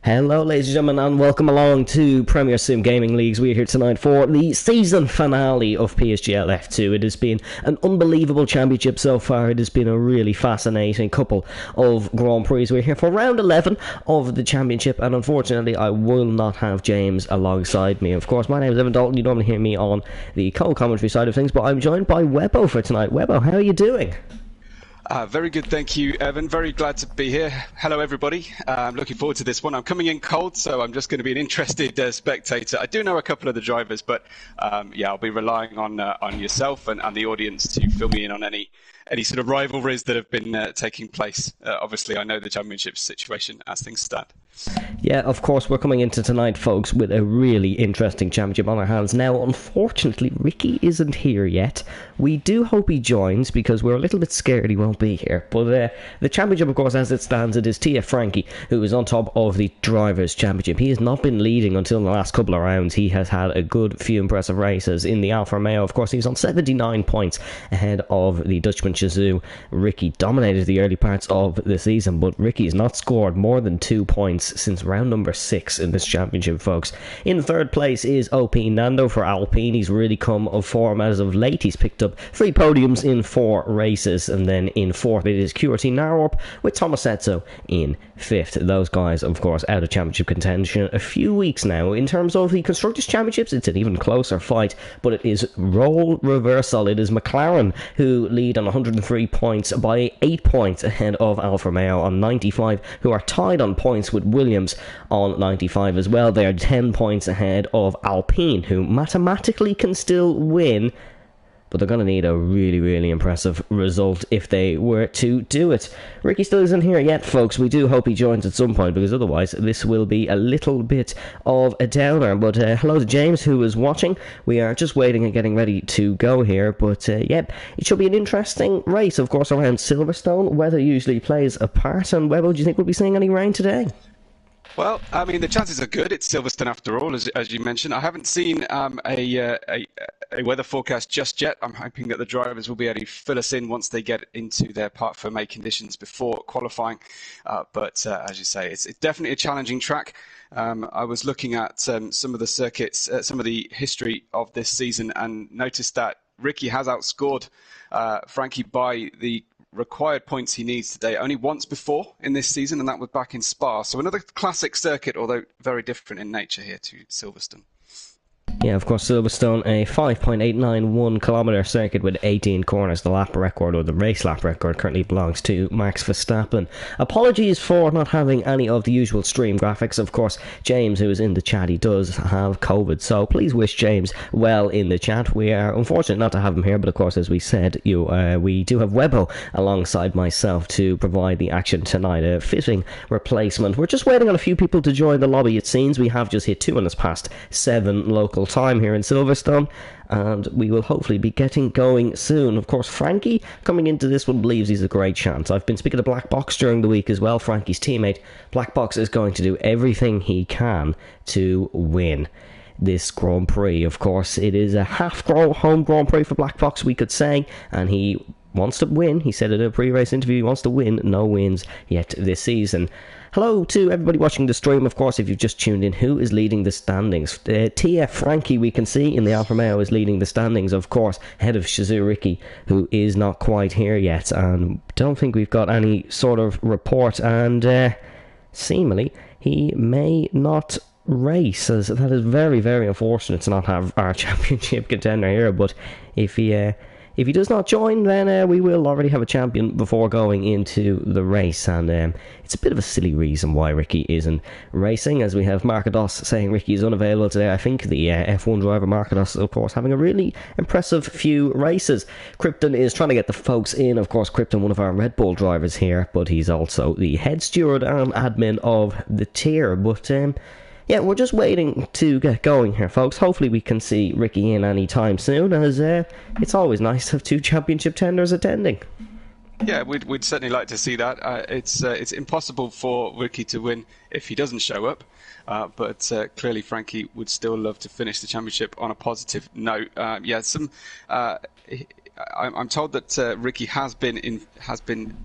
Hello, ladies and gentlemen, and welcome along to Premier Sim Gaming Leagues. We're here tonight for the season finale of PSGL F2. It has been an unbelievable championship so far. It has been a really fascinating couple of Grand Prix. We're here for round 11 of the championship, and unfortunately, I will not have James alongside me. Of course, my name is Evan Dalton. You normally hear me on the co-commentary side of things, but I'm joined by Webbo for tonight. Webbo, how are you doing? Very good, thank you, Evan. Very glad to be here. Hello, everybody. I'm looking forward to this one. I'm coming in cold, so I'm just going to be an interested spectator. I do know a couple of the drivers, but yeah, I'll be relying on yourself and the audience to fill me in on any sort of rivalries that have been taking place. Obviously, I know the championship situation as things stand. Yeah, of course, we're coming into tonight, folks, with a really interesting championship on our hands. Now, unfortunately, Ricky isn't here yet. We do hope he joins, because we're a little bit scared he won't be here. But the championship, of course, as it stands, it is TF Frankie who is on top of the Drivers' Championship. He has not been leading until the last couple of rounds. He has had a good few impressive races in the Alfa Romeo. Of course, he's on 79 points ahead of the Dutchman Shizou. Ricky dominated the early parts of the season, but Ricky has not scored more than 2 points since round number 6 in this championship, folks. In third place is OP Nando for Alpine. He's really come of form as of late. He's picked up 3 podiums in 4 races, and then in fourth it is QRT Narwarp with Tomasetto in 5th. Those guys, of course, out of championship contention a few weeks now. In terms of the Constructors' Championships, it's an even closer fight, but it is role reversal. It is McLaren who lead on 103 points by 8 points ahead of Alfa Romeo on 95, who are tied on points with Williams on 95 as well. They are 10 points ahead of Alpine, who mathematically can still win, but they're going to need a really, really impressive result if they were to do it. Ricky still isn't here yet, folks. We do hope he joins at some point, because otherwise this will be a little bit of a downer. But hello to James, who is watching. We are just waiting and getting ready to go here. But yeah, it should be an interesting race, of course, around Silverstone. Weather usually plays a part. And Webbo, do you think we'll be seeing any rain today? Well, I mean, the chances are good. It's Silverstone after all, as you mentioned. I haven't seen a weather forecast just yet. I'm hoping that the drivers will be able to fill us in once they get into their part for May conditions before qualifying. But as you say, it's definitely a challenging track. I was looking at some of the circuits, some of the history of this season, and noticed that Ricky has outscored Frankie by the required points he needs today only once before in this season, and that was back in Spa. So another classic circuit, although very different in nature here to Silverstone. Yeah, of course, Silverstone, a 5.891 kilometre circuit with 18 corners. The lap record, or the race lap record, currently belongs to Max Verstappen. Apologies for not having any of the usual stream graphics. Of course, James, who is in the chat, he does have COVID, so please wish James well in the chat. We are unfortunate not to have him here, but of course, as we said, we do have Webbo alongside myself to provide the action tonight, a fitting replacement. We're just waiting on a few people to join the lobby, it seems. We have just hit 2 minutes past 7 local time here in Silverstone, and we will hopefully be getting going soon. Of course, Frankie, coming into this one, believes he's a great chance. I've been speaking to Black Box during the week as well, Frankie's teammate. Black Box is going to do everything he can to win this Grand Prix. Of course, it is a half-home Grand Prix for Black Box, we could say, and he wants to win. He said in a pre-race interview he wants to win. No wins yet this season. Hello to everybody watching the stream. Of course, if you've just tuned in, who is leading the standings? TF Frankie, we can see in the Alfa Romeo, is leading the standings, of course, ahead of Shizou Ricky, who is not quite here yet, and don't think we've got any sort of report, and seemingly he may not race, as that is very, very unfortunate to not have our championship contender here. But if he does not join, then we will already have a champion before going into the race. And it's a bit of a silly reason why Ricky isn't racing, as we have Markados saying Ricky is unavailable today. I think the F1 driver Markados, of course, having a really impressive few races. Krypton is trying to get the folks in. Of course, Krypton, one of our Red Bull drivers here, but he's also the head steward and admin of the tier. But yeah, we're just waiting to get going here, folks. Hopefully we can see Ricky in any time soon, as it's always nice to have 2 championship tenders attending. Yeah, we'd certainly like to see that. It's impossible for Ricky to win if he doesn't show up, but clearly Frankie would still love to finish the championship on a positive note. Yeah, I'm told that Ricky has been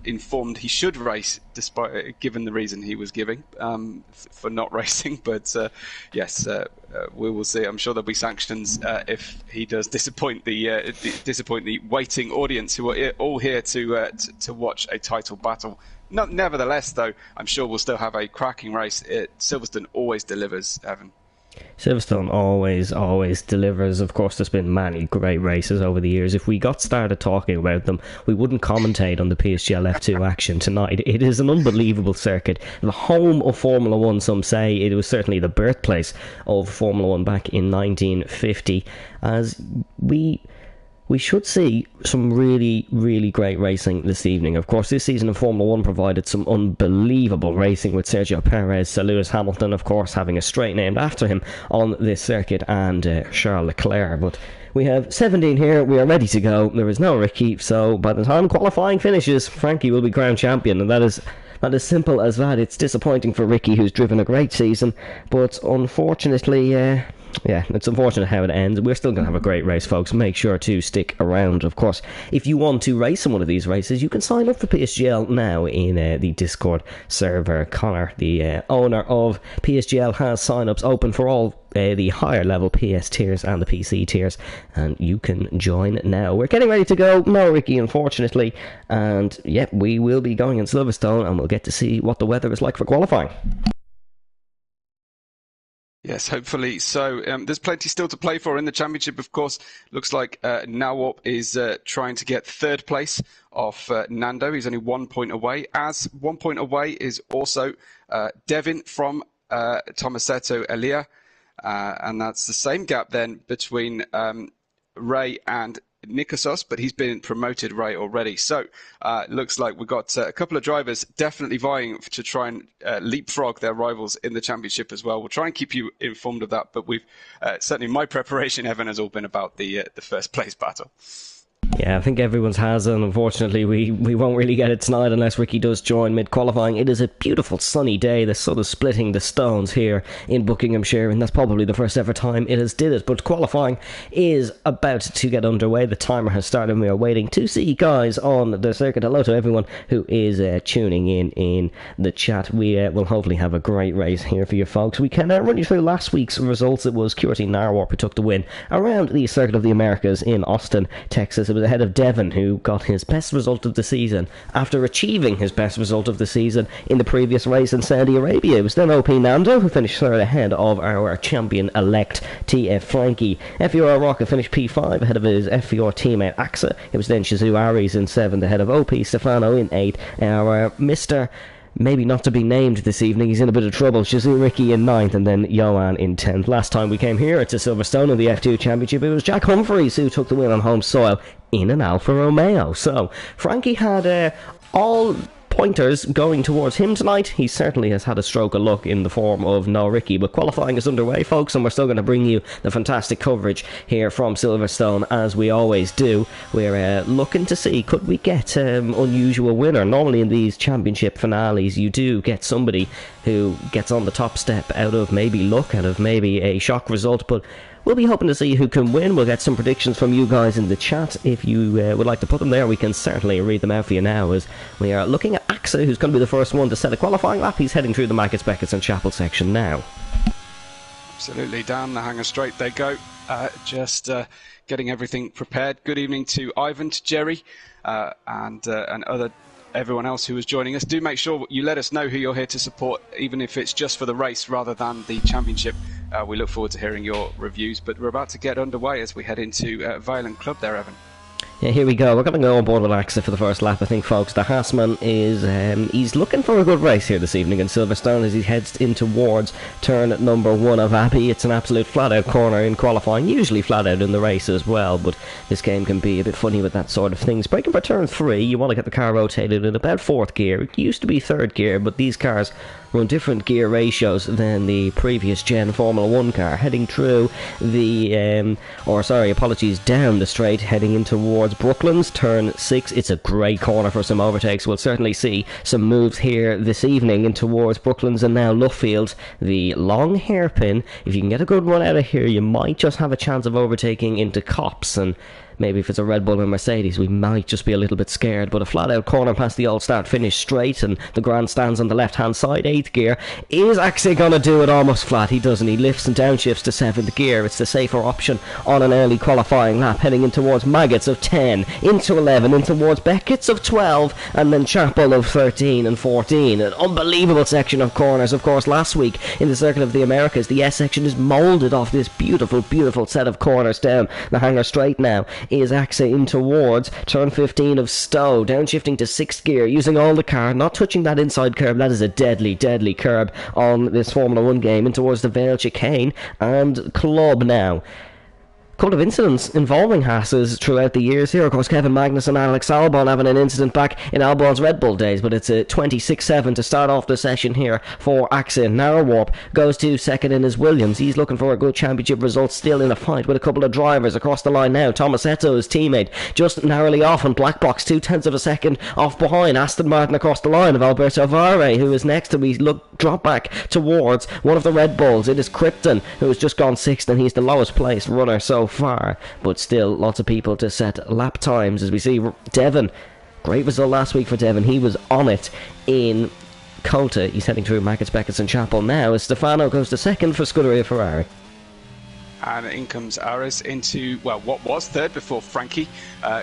informed he should race, despite given the reason he was giving for not racing. But yes, we will see. I'm sure there'll be sanctions if he does disappoint the waiting audience who are all here to watch a title battle. Nevertheless, though, I'm sure we'll still have a cracking race. Silverstone always delivers, Evan. Silverstone always delivers. Of course, there's been many great races over the years. If we got started talking about them, we wouldn't commentate on the PSGL F2 action tonight. It is an unbelievable circuit. The home of Formula 1, some say. It was certainly the birthplace of Formula 1 back in 1950. As we should see some really, really great racing this evening. Of course, this season of Formula 1 provided some unbelievable racing with Sergio Perez, Sir Lewis Hamilton, of course, having a straight named after him on this circuit, and Charles Leclerc. But we have 17 here. We are ready to go. There is no Ricky, so by the time qualifying finishes, Frankie will be crowned champion, and that is simple as that. It's disappointing for Ricky, who's driven a great season, but unfortunately... yeah, it's unfortunate how it ends. We're still going to have a great race, folks. Make sure to stick around. Of course, if you want to race in one of these races, you can sign up for PSGL now in the Discord server. Connor, the owner of PSGL, has sign-ups open for all the higher level PS tiers and the PC tiers, and you can join now. We're getting ready to go. No Ricky, unfortunately, and yeah, we will be going in Silverstone, and we'll get to see what the weather is like for qualifying. Yes, hopefully so. There's plenty still to play for in the championship, of course. Looks like Nawop is trying to get third place off Nando. He's only 1 point away. As 1 point away is also Devin from Tomasetto Elia. And that's the same gap then between Ray and Nikosos, but he's been promoted, Ray, already. So looks like we've got a couple of drivers definitely vying to try and leapfrog their rivals in the championship as well. We'll try and keep you informed of that, but we've certainly my preparation, Evan, has all been about the first place battle. Yeah, I think everyone's has, and unfortunately we won't really get it tonight unless Ricky does join mid-qualifying. It is a beautiful sunny day. The sun is splitting the stones here in Buckinghamshire, and that's probably the first ever time it has did it. But qualifying is about to get underway. The timer has started, and we are waiting to see guys on the circuit. Hello to everyone who is tuning in the chat. We will hopefully have a great race here for you folks. We can run you through last week's results. It was QRT Narwarp who took the win around the Circuit of the Americas in Austin, Texas. It was ahead of Devon, who got his best result of the season after achieving his best result of the season in the previous race in Saudi Arabia. It was then OP Nando who finished third ahead of our champion-elect TF Frankie. FER Rocket finished P5 ahead of his FER teammate AXA. It was then Shizu Aries in 7th ahead of OP Stefano in 8th. Our Mr. maybe not to be named this evening, he's in a bit of trouble. Shizu Ricky in 9th, and then Johan in 10th. Last time we came here to Silverstone in the F2 Championship, it was Jack Humphreys who took the win on home soil in an Alfa Romeo. So Frankie had all pointers going towards him tonight. He certainly has had a stroke of luck in the form of no Ricky, but qualifying is underway, folks, and we're still going to bring you the fantastic coverage here from Silverstone as we always do. We're looking to see, could we get unusual winner? Normally in these championship finales you do get somebody who gets on the top step out of maybe luck, out of maybe a shock result, but we'll be hoping to see who can win. We'll get some predictions from you guys in the chat. If you would like to put them there, we can certainly read them out for you now, as we are looking at AXA, who's going to be the first one to set a qualifying lap. He's heading through the Maggots, Beckett's and Chapel section now. Absolutely, down the hanger straight they go. Just getting everything prepared. Good evening to Ivan, to Jerry, and everyone else who is joining us. Do make sure you let us know who you're here to support, even if it's just for the race rather than the championship. We look forward to hearing your reviews, but we're about to get underway as we head into Violent Club there, Evan. Yeah, here we go. We're going to go on board with AXA for the first lap, I think, folks. The Haasman is he's looking for a good race here this evening in Silverstone as he heads in towards turn number 1 of Abbey. It's an absolute flat-out corner in qualifying, usually flat-out in the race as well, but this game can be a bit funny with that sort of things. Braking for turn 3, you want to get the car rotated in about 4th gear. It used to be 3rd gear, but these cars run different gear ratios than the previous gen Formula 1 car, heading through the down the straight, heading in towards Brooklands, turn 6. It's a great corner for some overtakes. We'll certainly see some moves here this evening in towards Brooklands and now Luffield. The long hairpin, if you can get a good run out of here, you might just have a chance of overtaking into Cops, and maybe if it's a Red Bull or Mercedes, we might just be a little bit scared. But a flat-out corner past the old start finish straight, and the grandstands on the left-hand side, 8th gear. Is actually going to do it almost flat. He doesn't. He lifts and downshifts to 7th gear. It's the safer option on an early qualifying lap, heading in towards Maggots of 10, into 11, in towards Beckett's of 12, and then Chapel of 13 and 14. An unbelievable section of corners. Of course, last week in the Circuit of the Americas, the S section is moulded off this beautiful, beautiful set of corners down the hanger straight. Now is Axa in towards turn 15 of Stowe, downshifting to 6th gear, using all the car, not touching that inside curb. That is a deadly, deadly curb on this Formula 1 game, in towards the Vale chicane and Club now. Couple of incidents involving Haas's throughout the years here. Of course, Kevin Magnus and Alex Albon having an incident back in Albon's Red Bull days, but it's a 26-7 to start off the session here for Axel. Narrow goes to second in his Williams. He's looking for a good championship result, still in a fight with a couple of drivers across the line now. Thomas Eto, his teammate, just narrowly off on black box, 0.2 of a second off behind. Aston Martin across the line of Alberto Vare, who is next, and we drop back towards one of the Red Bulls. It is Krypton, who has just gone 6th, and he's the lowest placed runner so far, but still lots of people to set lap times. As we see Devon, great result last week for Devon. He was on it in Colta. He's heading through Maggots, Beckett's and Chapel now as Stefano goes to second for Scuderia Ferrari. And in comes Aris into, well, what was third before Frankie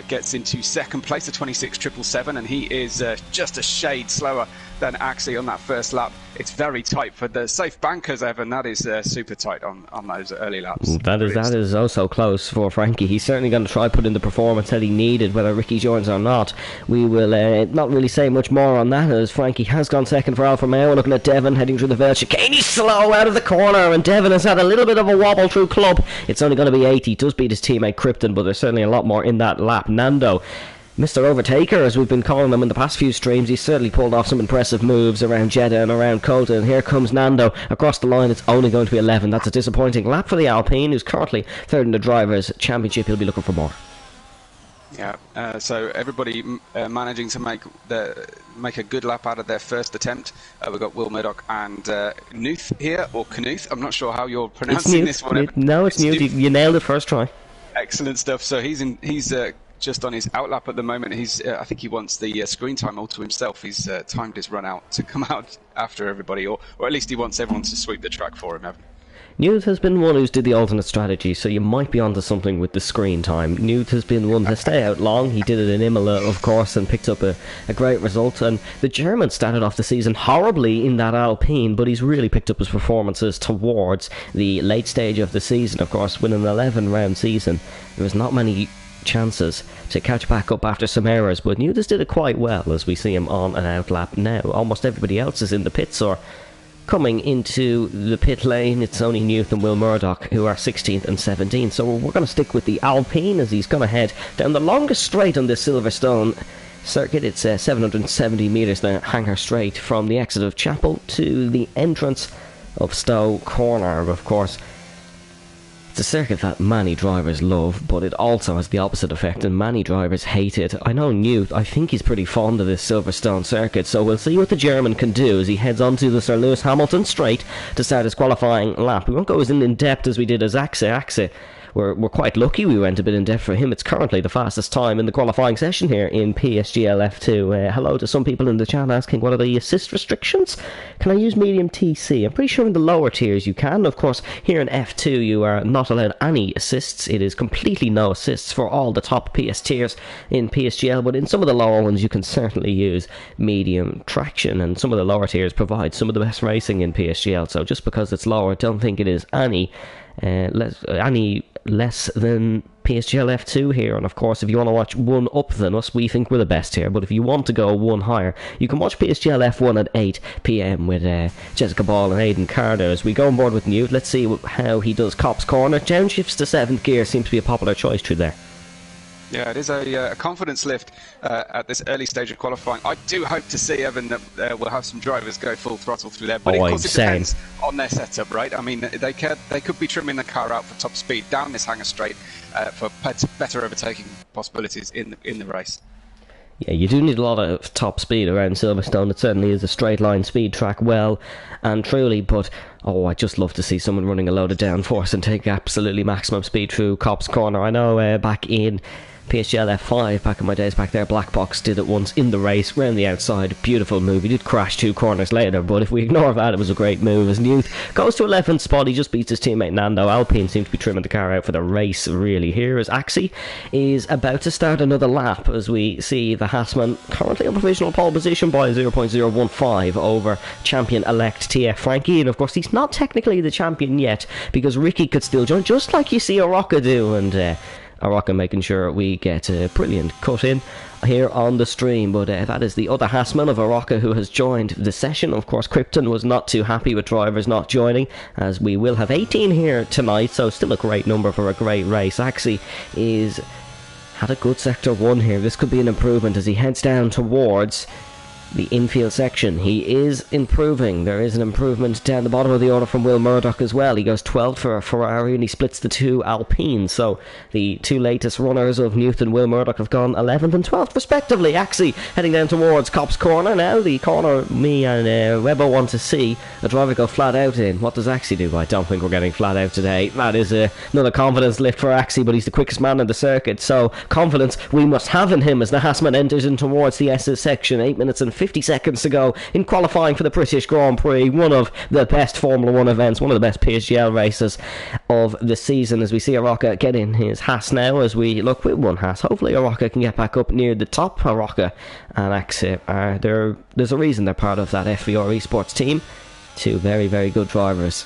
gets into second place, a 26.777, and he is just a shade slower than Axie on that first lap. It's very tight for the safe bankers, Evan. That is super tight on those early laps. That is also close for Frankie. He's certainly going to try put in the performance that he needed, whether Ricky joins or not. We will not really say much more on that, as Frankie has gone second for Alfa Romeo. Looking at Devon heading through the Vale chicane. He's slow out of the corner, and Devon has had a little bit of a wobble through Club. It's only going to be 80. He does beat his teammate Krypton, but there's certainly a lot more in that lap. Nando, Mr. Overtaker, as we've been calling him in the past few streams, he's certainly pulled off some impressive moves around Jeddah and around Colta, and here comes Nando across the line. It's only going to be 11. That's a disappointing lap for the Alpine, who's currently third in the Drivers' Championship. He'll be looking for more. Yeah, so everybody managing to make a good lap out of their first attempt. We've got Will Murdoch and Knuth here, or Knuth. I'm not sure how you're pronouncing this one. No, it's Knuth. You nailed it first try. Excellent stuff. So he's just on his outlap at the moment. I think he wants the screen time all to himself. He's timed his run out to come out after everybody, or at least he wants everyone to sweep the track for him, Evan. Newt has been one who's did the alternate strategy, so you might be onto something with the screen time. Newt has been one to stay out long. He did it in Imola, of course, and picked up a great result. And the German started off the season horribly in that Alpine, but he's really picked up his performances towards the late stage of the season. Of course, with an 11-round season, there was not many chances to catch back up after some errors, but Newt did it quite well, as we see him on an out lap now. Almost everybody else is in the pits or coming into the pit lane. It's only Newt and Will Murdoch who are 16th and 17th. So we're going to stick with the Alpine as he's going to head down the longest straight on this Silverstone circuit. It's 770 metres, the hanger straight from the exit of Chapel to the entrance of Stowe Corner. Of course, it's a circuit that many drivers love, but it also has the opposite effect, and many drivers hate it. I know Newt, I think he's pretty fond of this Silverstone circuit, so we'll see what the German can do as he heads onto the Sir Lewis Hamilton straight to start his qualifying lap. We won't go as in depth as we did as Axe. We're quite lucky we went a bit in depth for him. It's currently the fastest time in the qualifying session here in PSGL F2. Hello to some people in the chat asking what are the assist restrictions. Can I use medium TC? I'm pretty sure in the lower tiers you can. Of course, here in F2 you are not allowed any assists. It is completely no assists for all the top PS tiers in PSGL, but in some of the lower ones you can certainly use medium traction, and some of the lower tiers provide some of the best racing in PSGL. So just because it's lower, don't think it is any less than PSGL F2 here. And of course, if you want to watch one up than us, we think we're the best here, but if you want to go one higher, you can watch PSGL F1 at 8 PM with Jessica Ball and Aidan Carter. As we go on board with Newt, let's see how he does Copse Corner. Downshifts to 7th gear seems to be a popular choice through there. Yeah, it is a confidence lift at this early stage of qualifying. I do hope to see, Evan, that we'll have some drivers go full throttle through there. But of course, it depends on their setup, right? I mean, they could be trimming the car out for top speed down this hanger straight for better overtaking possibilities in the race. Yeah, you do need a lot of top speed around Silverstone. It certainly is a straight line speed track, well and truly, but I'd just love to see someone running a load of downforce and take absolutely maximum speed through Copse Corner. I know back in PSGL F5, back in my days back there, Black Box did it once in the race, round the outside, beautiful move. He did crash 2 corners later, but if we ignore that, it was a great move. As Newt goes to 11th spot, he just beats his teammate Nando. Alpine seems to be trimming the car out for the race, really. Here as Axie is about to start another lap, as we see the Haasman currently on provisional pole position by 0.015 over champion-elect TF Frankie, and of course he's not technically the champion yet, because Ricky could still join, just like you see Araka do, and Araka making sure we get a brilliant cut in here on the stream. But that is the other Haasman of Araka who has joined the session. Of course, Krypton was not too happy with drivers not joining, as we will have 18 here tonight, so still a great number for a great race. Axie had a good sector 1 here. This could be an improvement as he heads down towards the infield section. He is improving. There is an improvement down the bottom of the order from Will Murdoch as well. He goes 12th for a Ferrari and he splits the 2 Alpines. So the 2 latest runners of Newt and Will Murdoch have gone 11th and 12th respectively. Axie heading down towards Copse Corner now. The corner me and Webbo want to see a driver go flat out in. What does Axie do? I don't think we're getting flat out today. That is another confidence lift for Axie, but he's the quickest man in the circuit. So confidence we must have in him as the Haasman enters in towards the SS section. 8 minutes and 50 seconds to go in qualifying for the British Grand Prix, one of the best Formula 1 events, one of the best PSGL races of the season, as we see Araka get in his Haas now, as we look with one Haas. Hopefully Araka can get back up near the top. Araka and Axie there's a reason they're part of that FVR esports team. 2 very, very good drivers.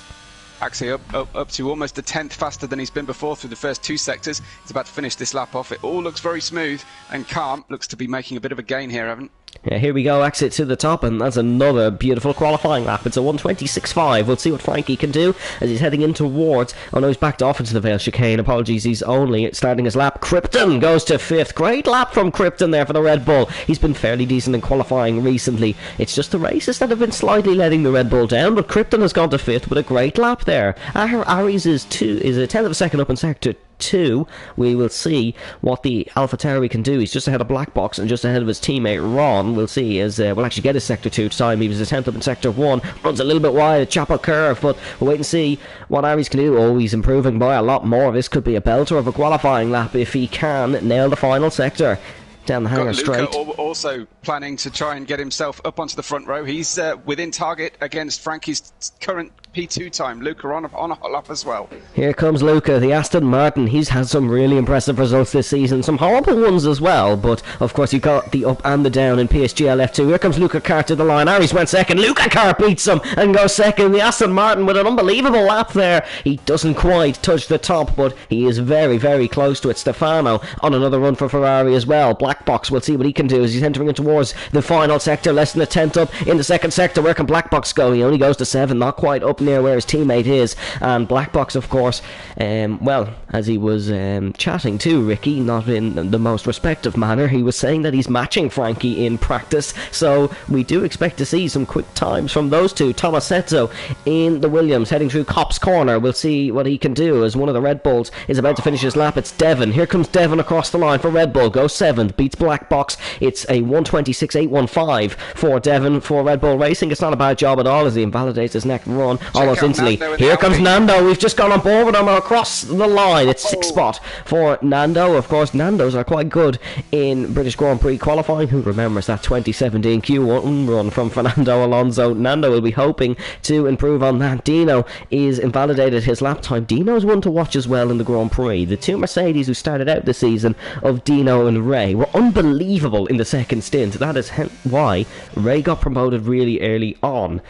Axie up to almost a tenth faster than he's been before through the first 2 sectors. He's about to finish this lap off. It all looks very smooth and calm. Looks to be making a bit of a gain here, Evan. Yeah, here we go, exit to the top, and that's another beautiful qualifying lap. It's a 1:26.5. We'll see what Frankie can do as he's heading in towards... Oh no, he's backed off into the Vale chicane. Apologies, he's only starting his lap. Krypton goes to 5th. Great lap from Krypton there for the Red Bull. He's been fairly decent in qualifying recently. It's just the races that have been slightly letting the Red Bull down, but Krypton has gone to 5th with a great lap there. Aries is a tenth of a second up in sector 2. We will see what the AlphaTauri can do. He's just ahead of Black Box and just ahead of his teammate Ron. We'll see as we'll actually get his sector 2 time. He was a 10th up in sector 1. Runs a little bit wide, a chapel curve, but we'll wait and see what Aries can do. Oh, he's improving by a lot more. This could be a belter of a qualifying lap if he can nail the final sector. Down the hanger straight. Also planning to try and get himself up onto the front row. He's within target against Frankie's current P2 time. Luca on a hot lap as well. Here comes Luca, the Aston Martin. He's had some really impressive results this season, some horrible ones as well, but of course you've got the up and the down in PSGL F2. Here comes Luca Kart to the line. Aries went second. Luca Kart beats him and goes second. The Aston Martin with an unbelievable lap there. He doesn't quite touch the top, but he is very, very close to it. Stefano on another run for Ferrari as well. Black Box, we'll see what he can do as he's entering in towards the final sector. Less than a tenth up in the second sector. Where can Black Box go? He only goes to 7, not quite up near where his teammate is. And Black Box, of course, well, as he was chatting to Ricky, not in the most respectful manner, he was saying that he's matching Frankie in practice, so we do expect to see some quick times from those two. Tomasetto in the Williams heading through Copse Corner. We'll see what he can do as one of the Red Bulls is about to finish his lap. It's Devon. Here comes Devon across the line for Red Bull. Goes 7th, beats Black Box. It's a 1:26.815 for Devon for Red Bull Racing. It's not a bad job at all as he invalidates his next run almost instantly. Here comes Nando. We've just gone on board with him across the line. It's 6th spot for Nando. Of course, Nandos are quite good in British Grand Prix qualifying. Who remembers that 2017 Q1 run from Fernando Alonso? Nando will be hoping to improve on that. Dino is invalidated his lap time. Dino's one to watch as well in the Grand Prix. The 2 Mercedes who started out the season of Dino and Ray were unbelievable in the second stint. That is why Ray got promoted really early on.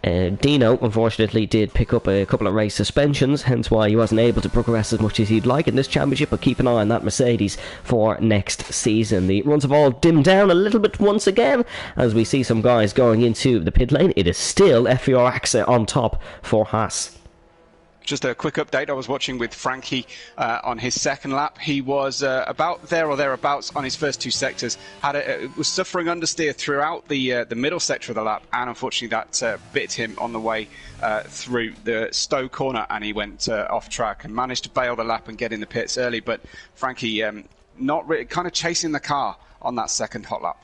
Dino, unfortunately, did pick up a couple of race suspensions, hence why he wasn't able to progress as much as he'd like in this championship, but keep an eye on that Mercedes for next season. The runs have all dimmed down a little bit once again, as we see some guys going into the pit lane. It is still FVR Axa on top for Haas. Just a quick update. I was watching with Frankie on his second lap. He was about there or thereabouts on his first 2 sectors. Was suffering understeer throughout the middle sector of the lap, and unfortunately that bit him on the way through the Stowe corner, and he went off track and managed to bail the lap and get in the pits early. But Frankie not really, kind of chasing the car on that second hot lap.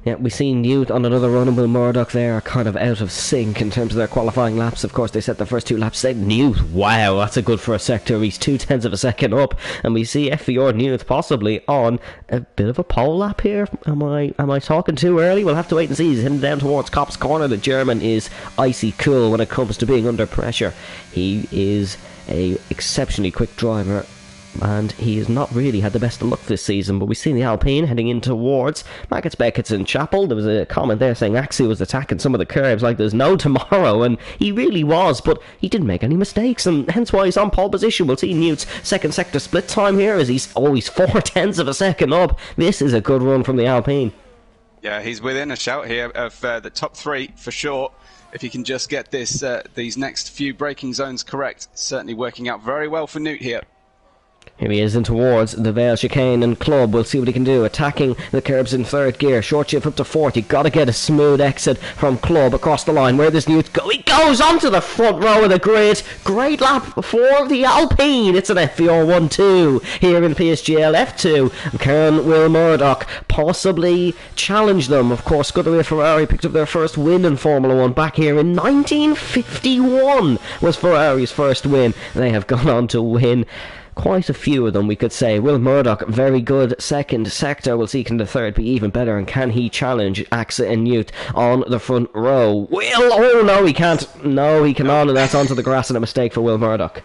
Yeah, we've seen Newt on another run, and Will Murdoch there are kind of out of sync in terms of their qualifying laps. Of course, they set the first 2 laps. Say Newt, wow, that's a good for a sector. He's 0.2 of a second up, and we see FVR Newt possibly on a bit of a pole lap here. Am I talking too early? We'll have to wait and see. He's heading down towards Copse Corner. The German is icy cool when it comes to being under pressure. He is a exceptionally quick driver, and he has not really had the best of luck this season. But we've seen the Alpine heading in towards Maggots, Beckett's and Chapel. There was a comment there saying Axie was attacking some of the curves like there's no tomorrow, and he really was, but he didn't make any mistakes, and hence why he's on pole position. We'll see Newt's second sector split time here as he's always 0.4 of a second up. This is a good run from the Alpine. Yeah, he's within a shout here of the top 3 for sure. If he can just get these next few braking zones correct, certainly working out very well for Newt here. Here he is in towards the Vale Chicane and Club. We'll see what he can do. Attacking the curbs in 3rd gear. Short shift up to 4th. You got to get a smooth exit from Club across the line. Where does Newt go? He goes onto the front row of the grid. Great lap for the Alpine. It's an FVR 1-2 here in PSGL F2. Can Will Murdoch possibly challenge them? Of course, Scuderia Ferrari picked up their first win in Formula 1 back here in 1951 was Ferrari's first win. They have gone on to win quite a few of them, we could say. Will Murdoch, very good second sector. We'll see can the third be even better, and can he challenge Axa and Newt on the front row? Oh no, he can't. No, he cannot, and that's onto the grass, and a mistake for Will Murdoch.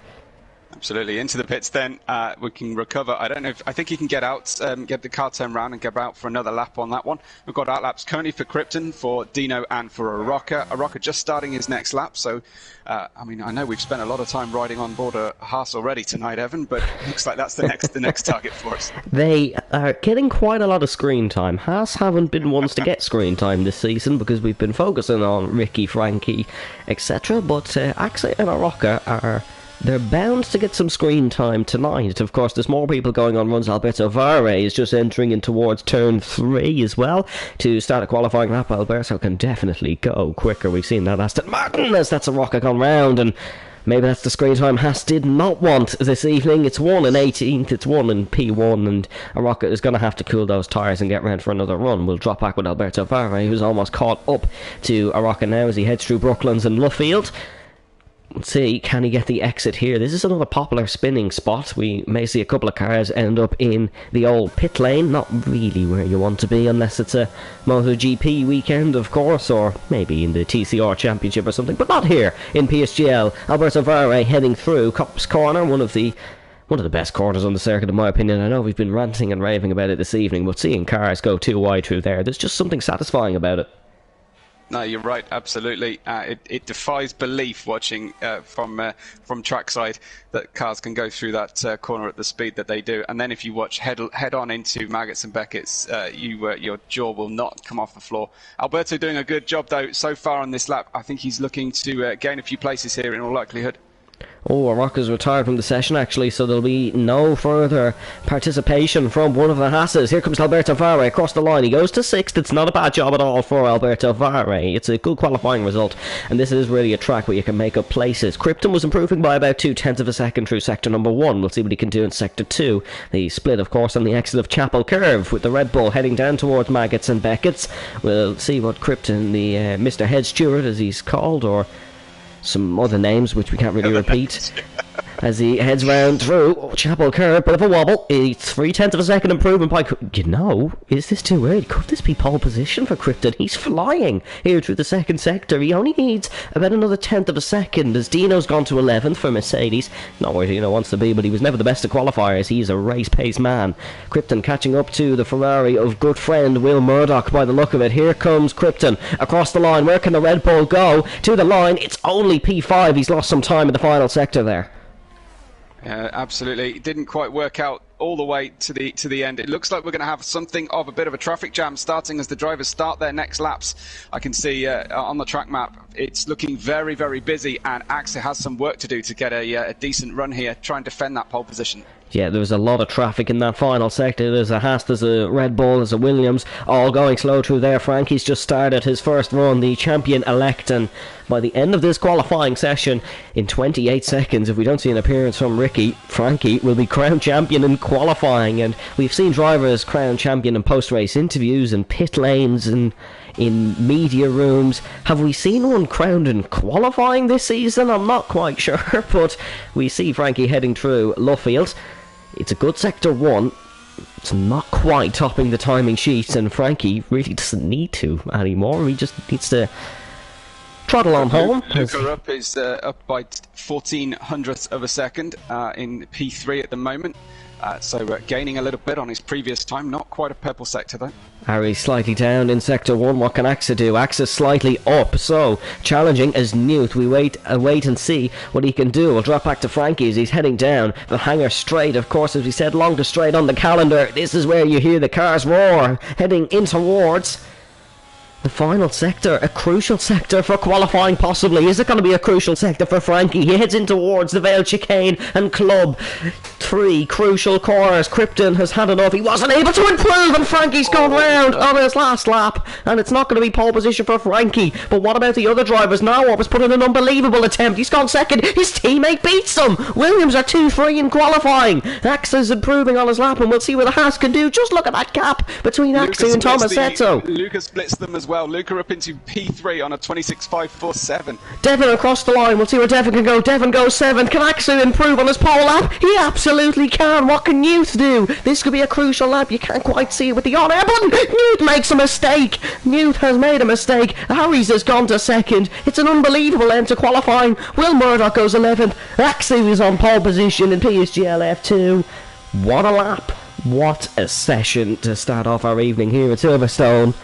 Absolutely, into the pits then. We can recover. I don't know if I think he can get out, get the car turned round and get out for another lap on that one. We've got out laps currently for Krypton, for Dino, and for Araka. Araka just starting his next lap, so I mean, I know we've spent a lot of time riding on board a Haas already tonight, Evan, but it looks like that's the next target for us. They are getting quite a lot of screen time. Haas haven't been ones to get screen time this season because we've been focusing on Ricky, Frankie, etc. But Axa and Araka they're bound to get some screen time tonight. Of course, there's more people going on runs. Alberto Vare is just entering in towards turn 3 as well to start a qualifying lap. Alberto can definitely go quicker. We've seen that Aston Martin as that's a rocket gone round, and maybe that's the screen time Haas did not want this evening. It's 1 in 18th, it's 1 in P1, and a rocket is going to have to cool those tyres and get ready for another run. We'll drop back with Alberto Vare, who's almost caught up to a rocket now as he heads through Brooklands and Luffield. Let's see, can he get the exit here? This is another popular spinning spot. We may see a couple of cars end up in the old pit lane. Not really where you want to be unless it's a MotoGP weekend, of course, or maybe in the TCR Championship or something, but not here in PSGL. Alberto Vare heading through Copse Corner, one of the best corners on the circuit in my opinion. I know we've been ranting and raving about it this evening, but seeing cars go too wide through there's just something satisfying about it. No, you're right, absolutely. It defies belief watching from trackside that cars can go through that corner at the speed that they do. And then if you watch head on into Maggots and Beckett's, your jaw will not come off the floor. Alberto doing a good job, though, so far on this lap. I think he's looking to gain a few places here in all likelihood. Oh, Araka's retired from the session actually, so there'll be no further participation from one of the Hasses. Here comes Alberto Vare across the line. He goes to 6th. It's not a bad job at all for Alberto Vare. It's a good qualifying result, and this is really a track where you can make up places. Krypton was improving by about 0.2 of a second through sector number 1. We'll see what he can do in sector 2. The split, of course, on the exit of Chapel Curve with the Red Bull heading down towards Maggots and Beckett's. We'll see what Krypton, the Mr. Head Steward as he's called, or some other names which we can't really repeat, as he heads round through Chapel Curve. Bit of a wobble. It's 0.3 of a second improvement by... is this too early? Could this be pole position for Krypton? He's flying here through the second sector. He only needs about another 1/10 of a second as Dino's gone to 11th for Mercedes. Not where Dino wants to be, but he was never the best of qualifiers. He's a race-pace man. Krypton catching up to the Ferrari of good friend Will Murdoch by the look of it. Here comes Krypton across the line. Where can the Red Bull go? To the line. It's only P5. He's lost some time in the final sector there. Absolutely. It didn't quite work out all the way to the end. It looks like we're going to have something of a bit of a traffic jam starting as the drivers start their next laps. I can see on the track map it's looking very, very busy, and Axa has some work to do to get a decent run here, try and defend that pole position. Yeah, there was a lot of traffic in that final sector. There's a Haas, there's a Red Bull, there's a Williams, all going slow through there. Frankie's just started his first run, the champion-elect, and by the end of this qualifying session, in 28 seconds, if we don't see an appearance from Ricky, Frankie will be crowned champion in qualifying. And we've seen drivers crowned champion in post-race interviews and pit lanes and in media rooms. Have we seen one crowned in qualifying this season? I'm not quite sure, but we see Frankie heading through Luffield. It's a good sector 1. It's not quite topping the timing sheets, and Frankie really doesn't need to anymore. He just needs to trottle on home. Luca up is up by 14 hundredths of a second in P3 at the moment. So gaining a little bit on his previous time. Not quite a purple sector though. Harry's slightly down in sector 1. What can Axa do? Axa's slightly up, so challenging as Newt. We wait and see what he can do. We'll drop back to Frankie as he's heading down the hangar straight. Of course, as we said, longer straight on the calendar. This is where you hear the cars roar, heading in towards the final sector, a crucial sector for qualifying possibly. Is it going to be a crucial sector for Frankie? He heads in towards the Vale Chicane and Club. 3 crucial corners. Krypton has had enough. He wasn't able to improve, and Frankie's gone round on his last lap. And it's not going to be pole position for Frankie. But what about the other drivers? Norwalk has put in an unbelievable attempt. He's gone second. His teammate beats him. Williams are 2-3 in qualifying. Axa's improving on his lap, and we'll see what the Haas can do. Just look at that gap between Axa and Tomasetto. Luca splits them as well. Luca up into P3 on a 26.547. Devon across the line. We'll see where Devon can go. Devon goes 7. Can Axel improve on his pole lap? He absolutely can. What can Newt do? This could be a crucial lap. You can't quite see it with the on-air button. Newt makes a mistake. Newt has made a mistake. Harry's has gone to 2nd. It's an unbelievable end to qualifying. Will Murdoch goes 11th. Axel is on pole position in PSGL F2. What a lap. What a session to start off our evening here at Silverstone.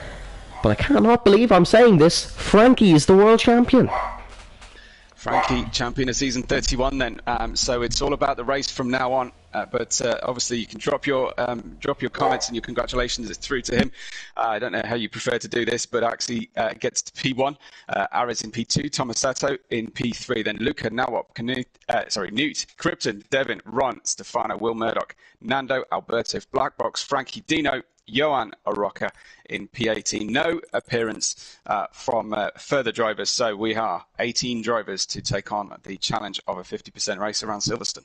But I cannot believe I'm saying this. Frankie is the world champion. Frankie, champion of season 31 then. So it's all about the race from now on. But obviously you can drop your comments and your congratulations through to him. I don't know how you prefer to do this, but actually gets to P1, Aris in P2, Tomasetto in P3, then Luca, Nawop, Newt, Krypton, Devin, Ron, Stefano, Will Murdoch, Nando, Alberto, Blackbox, Frankie, Dino, Johan Oroca in P18. No appearance from further drivers, so we are 18 drivers to take on the challenge of a 50% race around Silverstone.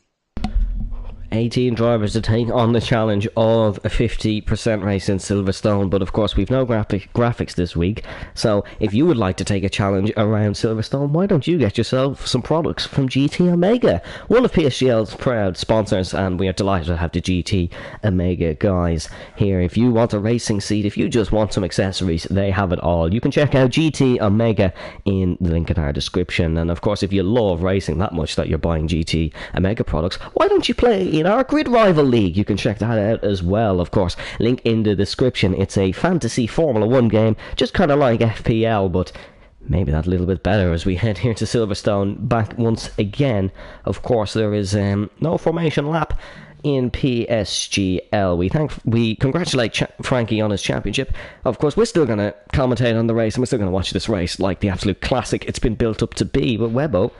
18 drivers to take on the challenge of a 50% race in Silverstone, but of course we've no graphics this week, so if you would like to take a challenge around Silverstone, why don't you get yourself some products from GT Omega, one of PSGL's proud sponsors, and we are delighted to have the GT Omega guys here. If you want a racing seat, if you just want some accessories, they have it all. You can check out GT Omega in the link in our description, and of course if you love racing that much that you're buying GT Omega products, why don't you play in our Grid Rival League? You can check that out as well, of course. Link in the description. It's a fantasy Formula 1 game, just kind of like FPL, but maybe that a little bit better as we head here to Silverstone back once again. Of course, there is no formation lap in PSGL. We congratulate Frankie on his championship. Of course, we're still going to commentate on the race, and we're still going to watch this race like the absolute classic it's been built up to be. But Webbo,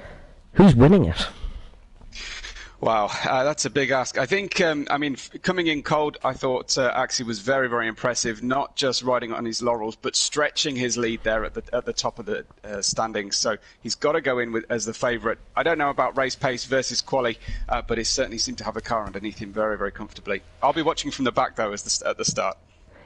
who's winning it? Wow, that's a big ask. I think, coming in cold, I thought Axie was very, very impressive, not just riding on his laurels, but stretching his lead there at the top of the standings. So he's got to go in as the favourite. I don't know about race pace versus quali, but he certainly seemed to have a car underneath him very, very comfortably. I'll be watching from the back, though, at the start.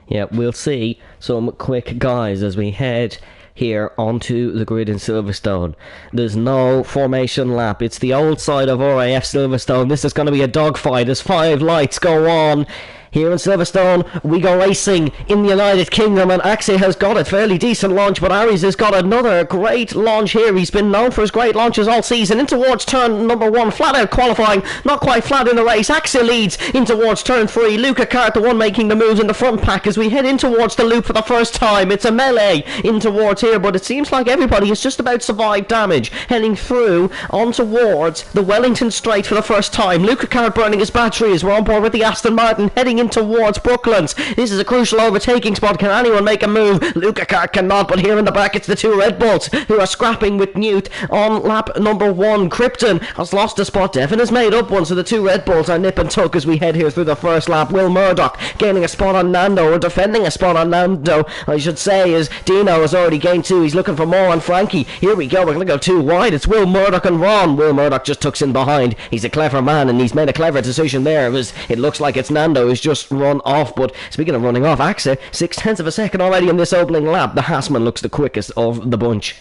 Yeah, we'll see some quick guys as we head here onto the grid in Silverstone. There's no formation lap. It's the old side of RAF Silverstone. This is going to be a dogfight as 5 lights go on. Here in Silverstone, we go racing in the United Kingdom, and Axie has got a fairly decent launch, but Aries has got another great launch here. He's been known for his great launches all season. In towards turn number 1, flat out qualifying, not quite flat in the race. Axie leads in towards turn 3. Luca Cart, the one making the moves in the front pack as we head in towards the loop for the first time. It's a melee in towards here, but it seems like everybody has just about survived damage. Heading through on towards the Wellington Straight for the first time. Luca Cart burning his battery as we're on board with the Aston Martin, heading in towards Brooklands. This is a crucial overtaking spot. Can anyone make a move? Luca cannot, but here in the back it's the two Red Bulls who are scrapping with Newt on lap number 1. Krypton has lost a spot. Devon has made up one, so the two Red Bulls are nip and tuck as we head here through the first lap. Will Murdoch gaining a spot on Nando, or defending a spot on Nando, I should say, as Dino has already gained 2. He's looking for more on Frankie. Here we go, we're going to go too wide. It's Will Murdoch and Ron. Will Murdoch just tucks in behind. He's a clever man, and he's made a clever decision there. It looks like it's Nando who's just run off, but speaking of running off, Axa, 0.6 of a second already in this opening lap. The Hassman looks the quickest of the bunch.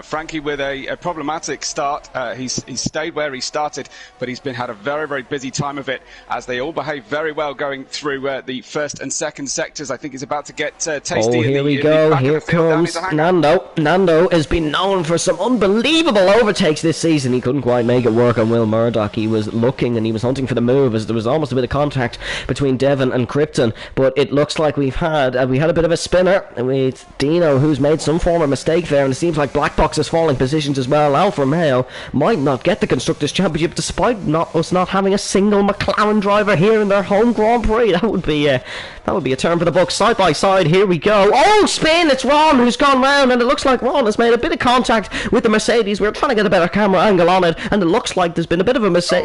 Frankie with a problematic start. He's stayed where he started, but he's had a very, very busy time of it, as they all behave very well going through the first and second sectors. I think he's about to get tasty. Oh, here we go. Here comes Nando. Nando has been known for some unbelievable overtakes this season. He couldn't quite make it work on Will Murdoch. He was looking and he was hunting for the move, as there was almost a bit of contact between Devon and Krypton, but it looks like we had a bit of a spinner with Dino, who's made some form of mistake there, and it seems like Black Box is falling positions as well. Alfa Romeo might not get the Constructors' Championship despite us not having a single McLaren driver here in their home Grand Prix. That would be a turn for the books. Side by side, here we go. Oh, spin! It's Ron who's gone round, and it looks like Ron has made a bit of contact with the Mercedes. We're trying to get a better camera angle on it, and it looks like there's been a bit of a mistake.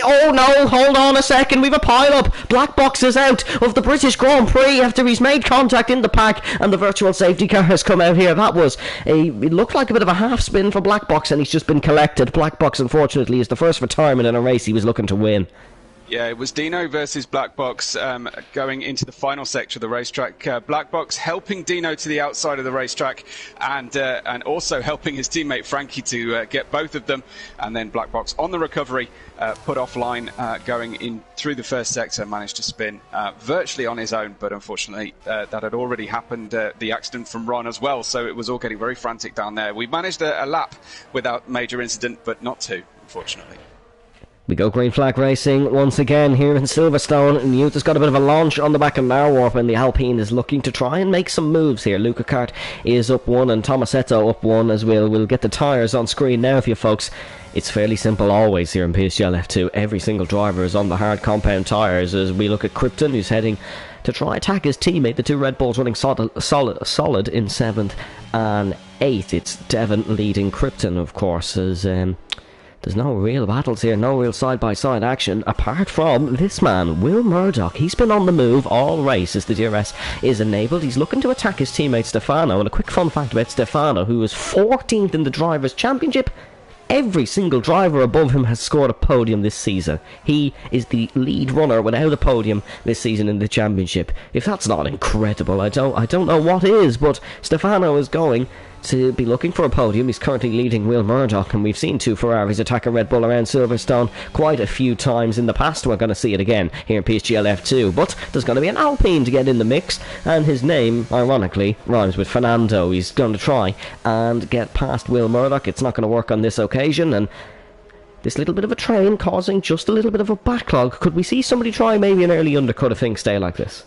Oh no, hold on a second, we've a pile-up. Black Box is out of the British Grand Prix after he's made contact in the pack, and the virtual safety car has come out here. It looked like a bit of a half spin for Black Box, and he's just been collected. Black Box, unfortunately, is the first retirement in a race he was looking to win. Yeah, it was Dino versus Black Box going into the final sector of the racetrack. Black Box helping Dino to the outside of the racetrack, and also helping his teammate Frankie to get both of them. And then Black Box on the recovery, put offline, going in through the first sector, managed to spin virtually on his own. But unfortunately, that had already happened, the accident from Ron as well. So it was all getting very frantic down there. We managed a lap without major incident, but not two, unfortunately. We go green flag racing once again here in Silverstone. Newt has got a bit of a launch on the back of Marwarp, and the Alpine is looking to try and make some moves here. Luca Kart is up 1 and Tomasetto up 1 as we'll get the tyres on screen now for you folks. It's fairly simple always here in PSGL F2. Every single driver is on the hard compound tyres as we look at Krypton, who's heading to try attack his teammate. The two Red Bulls running solid in 7th and 8th. It's Devon leading Krypton, of course, as there's no real battles here, no real side-by-side action, apart from this man, Will Murdoch. He's been on the move all race as the DRS is enabled. He's looking to attack his teammate Stefano, and a quick fun fact about Stefano, who is 14th in the Drivers' Championship. Every single driver above him has scored a podium this season. He is the lead runner without a podium this season in the championship. If that's not incredible, I don't know what is, but Stefano is going to be looking for a podium. He's currently leading Will Murdoch, and we've seen two Ferraris attack a Red Bull around Silverstone quite a few times in the past. We're going to see it again here in PSGL F2, but there's going to be an Alpine to get in the mix, and his name, ironically, rhymes with Fernando. He's going to try and get past Will Murdoch. It's not going to work on this occasion, and this little bit of a train causing just a little bit of a backlog. Could we see somebody try maybe an early undercut if things stay like this?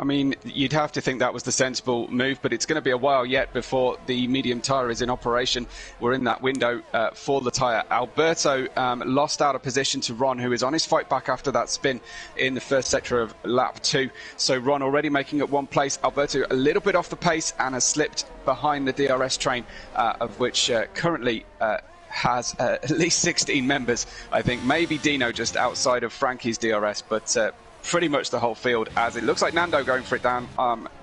I mean, you'd have to think that was the sensible move, but it's going to be a while yet before the medium tyre is in operation. We're in that window for the tyre. Alberto lost out of position to Ron, who is on his fight back after that spin in the first sector of lap 2. So Ron already making it one place. Alberto a little bit off the pace and has slipped behind the DRS train, of which currently has at least 16 members. I think maybe Dino just outside of Frankie's DRS, but pretty much the whole field, as it looks like Nando going for it down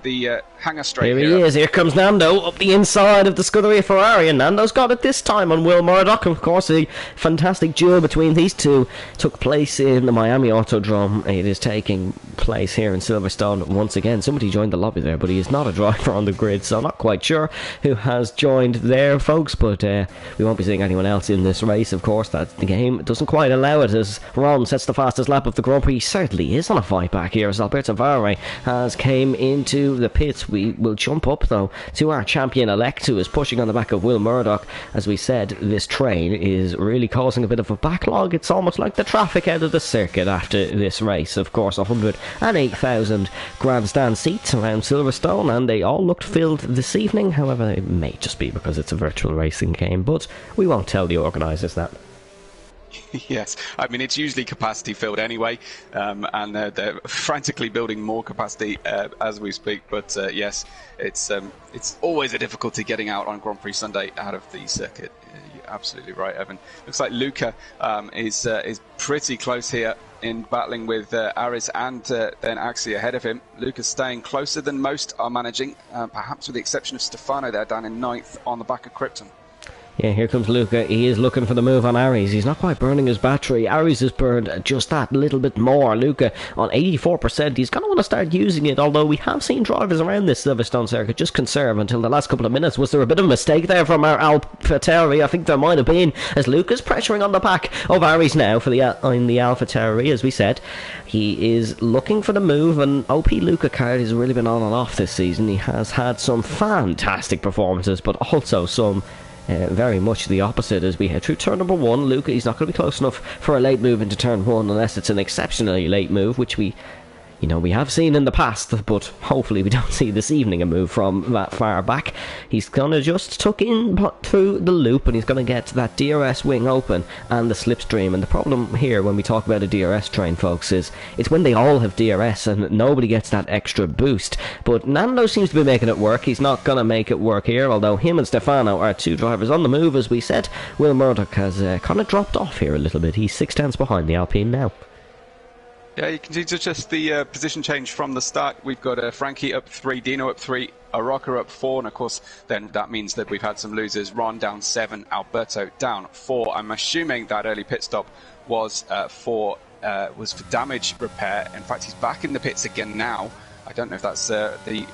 the hangar straight. Here he is. Here comes Nando up the inside of the Scuderia Ferrari, and Nando's got it this time on Will Murdoch. Of course, a fantastic duel between these two took place in the Miami Autodrome. It is taking place here in Silverstone once again. Somebody joined the lobby there, but he is not a driver on the grid, so I'm not quite sure who has joined there, folks, but we won't be seeing anyone else in this race. Of course, that the game doesn't quite allow it, as Ron sets the fastest lap of the Grand Prix. He certainly is on a fight back here, as Alberto Varre has came into the pits. We will jump up though to our champion-elect, who is pushing on the back of Will Murdoch. As we said, this train is really causing a bit of a backlog. It's almost like the traffic out of the circuit after this race. Of course, 108,000 grandstand seats around Silverstone, and they all looked filled this evening. However, it may just be because it's a virtual racing game, but we won't tell the organisers that. Yes, I mean it's usually capacity filled anyway, and they're frantically building more capacity as we speak. But yes, it's always a difficulty getting out on Grand Prix Sunday out of the circuit. You're absolutely right, Evan. Looks like Luca is pretty close here in battling with Aris and then Axi ahead of him. Luca's staying closer than most are managing, perhaps with the exception of Stefano there down in 9th on the back of Krypton. Yeah, here comes Luca. He is looking for the move on Aries. He's not quite burning his battery. Aries has burned just that little bit more. Luca on 84%. He's going to want to start using it, although we have seen drivers around this Silverstone circuit just conserve until the last couple of minutes. Was there a bit of a mistake there from our AlphaTauri? I think there might have been, as Luca's pressuring on the back of Aries now for in the AlphaTauri, as we said. He is looking for the move, and OP Luca card has really been on and off this season. He has had some fantastic performances, but also some very much the opposite as we head through turn number 1. Luca, he's not going to be close enough for a late move into turn 1 unless it's an exceptionally late move, which we have seen in the past, but hopefully we don't see this evening a move from that far back. He's going to just tuck in through the loop, and he's going to get that DRS wing open and the slipstream. And the problem here when we talk about a DRS train, folks, is it's when they all have DRS and nobody gets that extra boost. But Nando seems to be making it work. He's not going to make it work here, although him and Stefano are two drivers on the move, as we said. Will Murdoch has kind of dropped off here a little bit. He's 6 tenths behind the Alpine now. Yeah, you can see just the position change from the start. We've got Frankie up 3, Dino up 3, Araka up 4, and of course then that means that we've had some losers. Ron down 7, Alberto down 4. I'm assuming that early pit stop was for damage repair. In fact, he's back in the pits again now. I don't know if that's the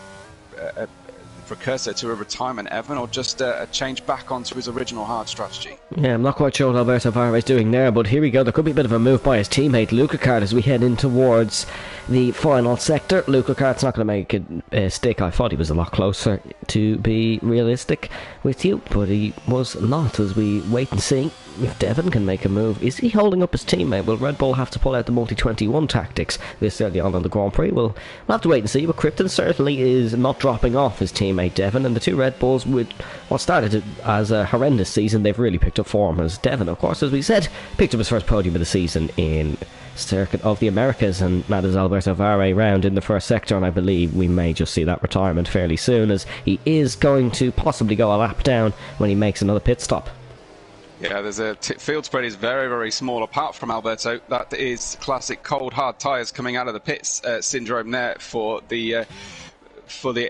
precursor to a retirement, Evan, or just a change back onto his original hard strategy. Yeah, I'm not quite sure what Alberto Varra is doing there, but here we go. There could be a bit of a move by his teammate Luca Cart as we head in towards the final sector. Luca Cart's not going to make it stick. I thought he was a lot closer, to be realistic with you, but he was not, as we wait and see if Devon can make a move. Is he holding up his teammate? Will Red Bull have to pull out the multi-21 tactics this early on in the Grand Prix? We'll have to wait and see, but Krypton certainly is not dropping off his teammate Devon, and the two Red Bulls, with what started as a horrendous season, they've really picked up form, as Devon, of course, as we said, picked up his first podium of the season in Circuit of the Americas, and that is Alberto Varre round in the first sector, and I believe we may just see that retirement fairly soon, as he is going to possibly go a lap down when he makes another pit stop. Yeah, there's a field spread is very, very small apart from Alberto. That is classic cold hard tyres coming out of the pits syndrome there for the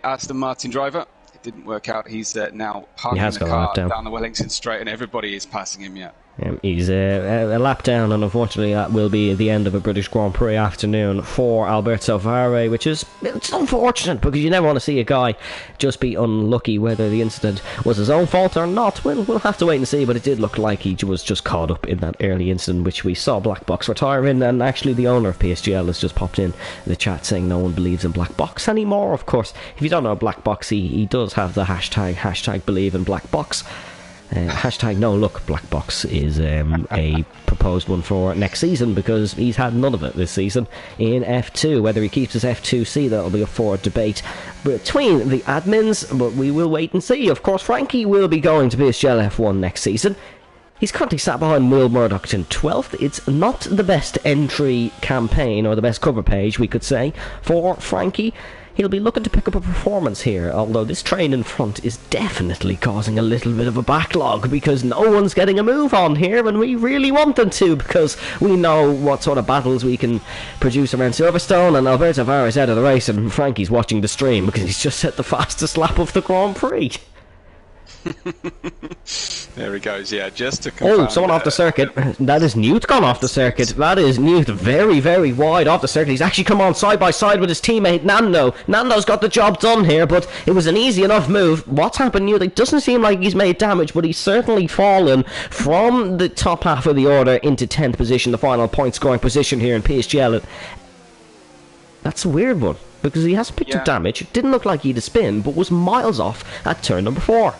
Aston Martin driver. It didn't work out. He's now parking the car down the Wellington Straight, and everybody is passing him. Yeah. He's a lap down, and unfortunately that will be the end of a British Grand Prix afternoon for Alberto Varre, which is it's unfortunate because you never want to see a guy just be unlucky. Whether the incident was his own fault or not, we'll have to wait and see, but it did look like he was just caught up in that early incident, which we saw Black Box retiring, and actually the owner of PSGL has just popped in the chat saying no one believes in Black Box anymore. Of course, if you don't know Black Box, he does have the hashtag believe in Black Box. Hashtag no look Black Box is a proposed one for next season, because he's had none of it this season in F2. Whether he keeps his F2C, that'll be up for debate between the admins, but we will wait and see. Of course, Frankie will be going to PSGL F1 next season. He's currently sat behind Will Murdoch in 12th. It's not the best entry campaign, or the best cover page, we could say, for Frankie. He'll be looking to pick up a performance here, although this train in front is definitely causing a little bit of a backlog, because no one's getting a move on here, and we really want them to, because we know what sort of battles we can produce around Silverstone, and Alberto Varre is out of the race, and Frankie's watching the stream because he's just set the fastest lap of the Grand Prix. There he goes, yeah, just to confirm. Oh, someone off the circuit. That is Newt gone off the circuit. That is Newt very, very wide off the circuit. He's actually come on side by side with his teammate Nando. Nando's got the job done here, but it was an easy enough move. What's happened, Newt? It doesn't seem like he's made damage, but he's certainly fallen from the top half of the order into 10th position, the final point scoring position here in PSGL. That's a weird one, because he hasn't picked up damage. It didn't look like he had a spin, but was miles off at turn number 4.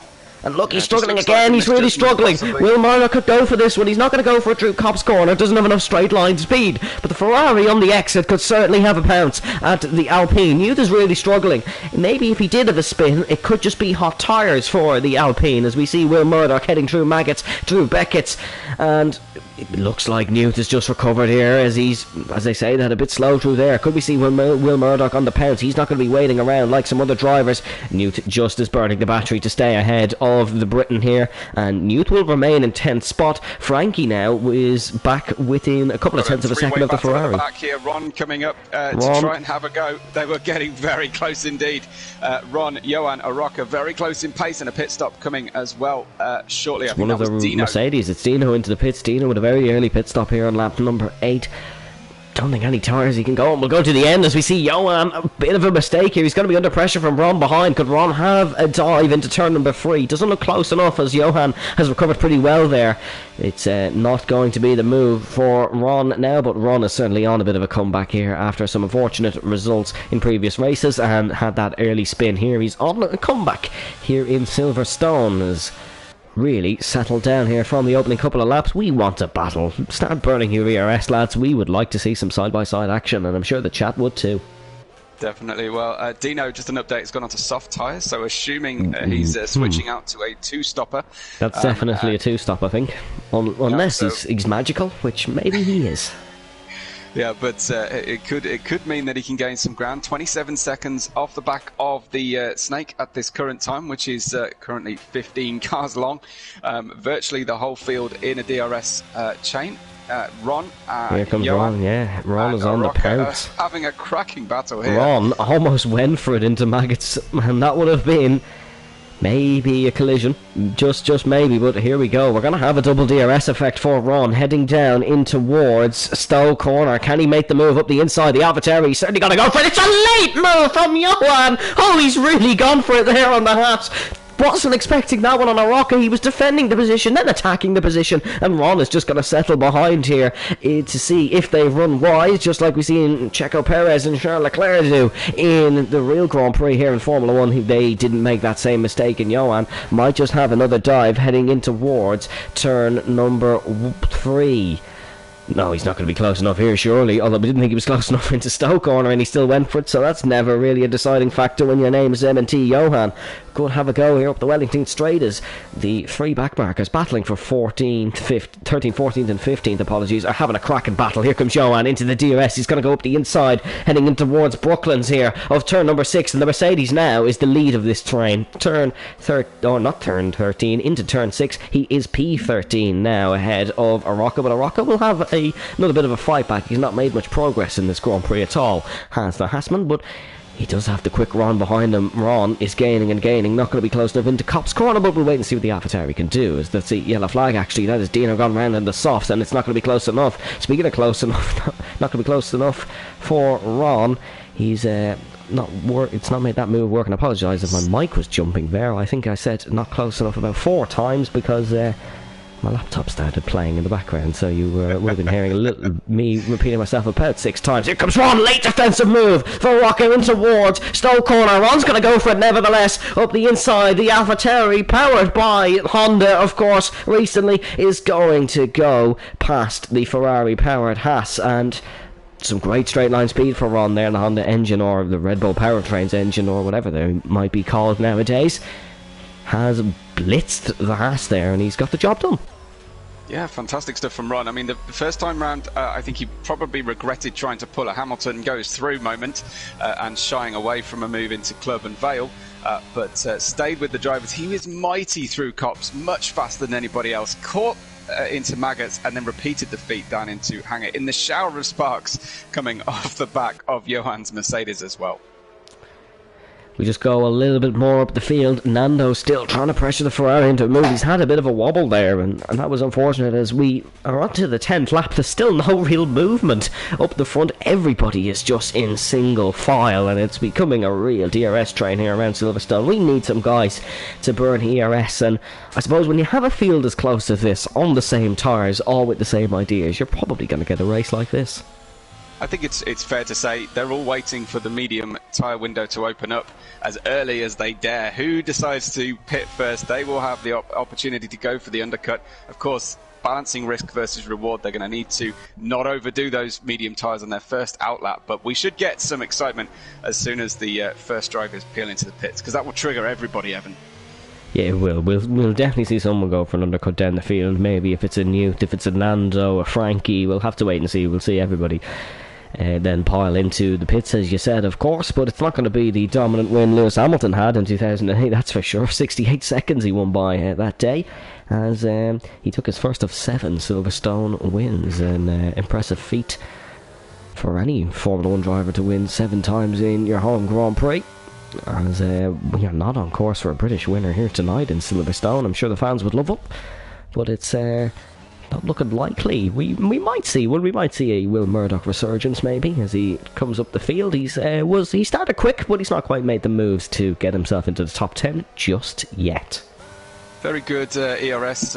And look, he's Just struggling looks again. like He's really struggling. possibly. Will Murdoch could go for this one. He's not going to go for it through Cop's corner. Doesn't have enough straight line speed. But the Ferrari on the exit could certainly have a pounce at the Alpine. Newt is really struggling. Maybe if he did have a spin, it could just be hot tyres for the Alpine, as we see Will Murdoch heading through Maggots, through Beckett's, and it looks like Newt has just recovered here, as he's, as I say, that a bit slow through there. Could we see Will Murdoch on the pounce? He's not going to be waiting around like some other drivers. Newt just is burning the battery to stay ahead of the Briton here, and Newt will remain in 10th spot. Frankie now is back within a couple of tenths of a second of the Ferrari. Back here, Ron coming up to try and have a go. They were getting very close indeed. Ron, Johan, Aroca very close in pace, and a pit stop coming as well shortly. I think One of the Mercedes. It's Dino into the pits. Dino with a very early pit stop here on lap number 8. Don't think any tyres he can go on. We'll go to the end as we see Johan. A bit of a mistake here. He's going to be under pressure from Ron behind. Could Ron have a dive into turn number 3? Doesn't look close enough, as Johan has recovered pretty well there. It's not going to be the move for Ron now, but Ron is certainly on a bit of a comeback here after some unfortunate results in previous races and had that early spin here. He's on a comeback here in Silverstone as really settled down here from the opening couple of laps. We want a battle. Start burning your ERS, lads. We would like to see some side-by-side action, and I'm sure the chat would too. Definitely. Well, Dino, just an update, has gone on to soft tyres, so assuming he's switching out to a two-stopper. That's definitely a two-stop, I think. Unless he's magical, which maybe he is. Yeah, but it could mean that he can gain some ground. 27 seconds off the back of the Snake at this current time, which is currently 15 cars long. Virtually the whole field in a DRS chain. Ron, here comes Johan, Ron, yeah. Ron is on the pounce. Having a cracking battle here. Ron almost went for it into Maggots, and that would have been maybe a collision, just maybe, but here we go. We're going to have a double DRS effect for Ron heading down in towards Stowe Corner. Can he make the move up the inside? The AlphaTauri, he's certainly going to go for it. It's a late move from Johan. Oh, he's really gone for it there on the hat. Wasn't expecting that one on Aroca. He was defending the position, then attacking the position, and Ron is just going to settle behind here to see if they run wise, just like we see in Checo Perez and Charles Leclerc do in the real Grand Prix here in Formula 1. They didn't make that same mistake, and Johan might just have another dive heading in towards turn number 3. No, he's not going to be close enough here, surely. Although we didn't think he was close enough into Stowe Corner, and he still went for it, so that's never really a deciding factor when your name is M&T Johan. Could have a go here up the Wellington Straight as the three backmarkers battling for 13th, 14th and 15th, apologies, are having a cracking battle. Here comes Johan into the DRS. He's going to go up the inside, heading in towards Brooklands here of turn number 6, and the Mercedes now is the lead of this train. Turn 13 into turn 6. He is P13 now ahead of Aroca, but Aroca will have another bit of a fight back. He's not made much progress in this Grand Prix at all, has the Hassman, but he does have the quick Ron behind him. Ron is gaining and gaining, not going to be close enough into Cop's corner, but we'll wait and see what the AlphaTauri can do. As that's the yellow flag, actually. That is Dino gone round in the softs, and it's not going to be close enough. Speaking of close enough, not going to be close enough for Ron. He's it's not made that move work, and I apologise if my mic was jumping there. I think I said not close enough about 4 times because my laptop started playing in the background, so you would have been hearing a little me repeating myself about 6 times. Here comes Ron, late defensive move for Rocco in towards Stowe Corner. Ron's going to go for it nevertheless up the inside. The AlphaTauri, powered by Honda, of course, recently, is going to go past the Ferrari powered Haas, and some great straight line speed for Ron there in the Honda engine, or the Red Bull Powertrains engine, or whatever they might be called nowadays. Has blitzed the Haas there, and he's got the job done. Yeah, fantastic stuff from Ron. I mean, the first time round, I think he probably regretted trying to pull a Hamilton goes through moment and shying away from a move into Club and Vale, but stayed with the drivers. He was mighty through Copse, much faster than anybody else. Caught into Maggots and then repeated the feat down into Hangar in the shower of sparks coming off the back of Johan's Mercedes as well. We just go a little bit more up the field. Nando still trying to pressure the Ferrari into a move. He's had a bit of a wobble there, and that was unfortunate. As we are on to the 10th lap, there's still no real movement up the front. Everybody is just in single file, and it's becoming a real DRS train here around Silverstone. We need some guys to burn ERS, and I suppose when you have a field as close as this, on the same tyres, all with the same ideas, you're probably going to get a race like this. I think it's fair to say they're all waiting for the medium tyre window to open up as early as they dare. Who decides to pit first, they will have the opportunity to go for the undercut. Of course, balancing risk versus reward, they're going to need to not overdo those medium tyres on their first outlap. But we should get some excitement as soon as the first drivers peel into the pits, because that will trigger everybody, Evan. Yeah, it will. We'll definitely see someone go for an undercut down the field. Maybe if it's a Newt, if it's a Nando, a Frankie, we'll have to wait and see. We'll see everybody then pile into the pits, as you said, of course. But it's not going to be the dominant win Lewis Hamilton had in 2008, that's for sure. 68 seconds he won by that day, as he took his first of 7 Silverstone wins. An impressive feat for any Formula 1 driver to win 7 times in your home Grand Prix. As we are not on course for a British winner here tonight in Silverstone. I'm sure the fans would love it, but it's not looking likely. We might see a Will Murdoch resurgence maybe as he comes up the field. He started quick, but he's not quite made the moves to get himself into the top 10 just yet. Very good ERS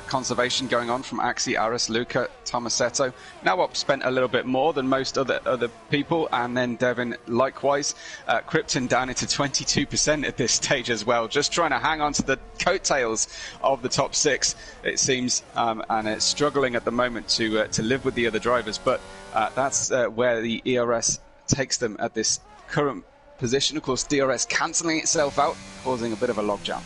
conservation going on from Axi, Aris, Luca, Tomasetto. Nawop spent a little bit more than most other people, and then Devin likewise. Krypton down into 22% at this stage as well, just trying to hang on to the coattails of the top 6, it seems, and it's struggling at the moment to live with the other drivers. But that's where the ERS takes them at this current position. Of course, DRS cancelling itself out, causing a bit of a logjam.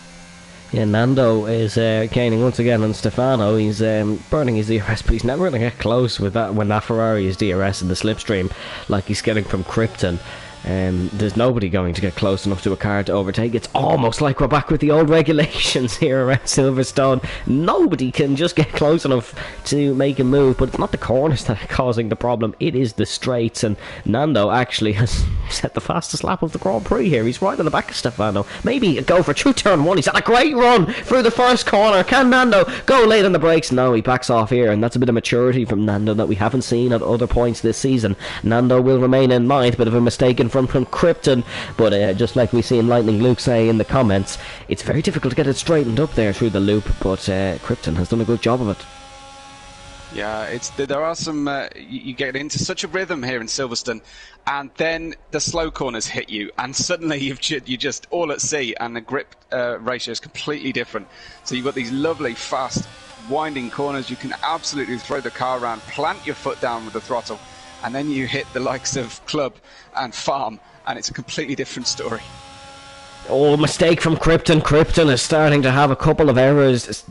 Yeah, Nando is gaining once again on Stefano. He's burning his DRS, but he's never going to get close with that when that Ferrari is DRS in the slipstream like he's getting from Krypton. There's nobody going to get close enough to a car to overtake. It's almost like we're back with the old regulations here around Silverstone. Nobody can just get close enough to make a move, but it's not the corners that are causing the problem, it is the straights. And Nando actually has set the fastest lap of the Grand Prix here. He's right on the back of Stefano. Maybe go for through turn 1. He's had a great run through the first corner. Can Nando go late on the brakes? No, he backs off here, and that's a bit of maturity from Nando that we haven't seen at other points this season. Nando will remain in ninth, bit of a mistake in front from Krypton, but just like we see in Lightning Luke say in the comments, it's very difficult to get it straightened up there through the loop, but Krypton has done a good job of it. Yeah, there are some. You get into such a rhythm here in Silverstone, and then the slow corners hit you, and suddenly you're just all at sea, and the grip ratio is completely different. So you've got these lovely, fast, winding corners. You can absolutely throw the car around, plant your foot down with the throttle, and then you hit the likes of Club and Farm, and it's a completely different story. Oh, mistake from Krypton. Krypton is starting to have a couple of errors.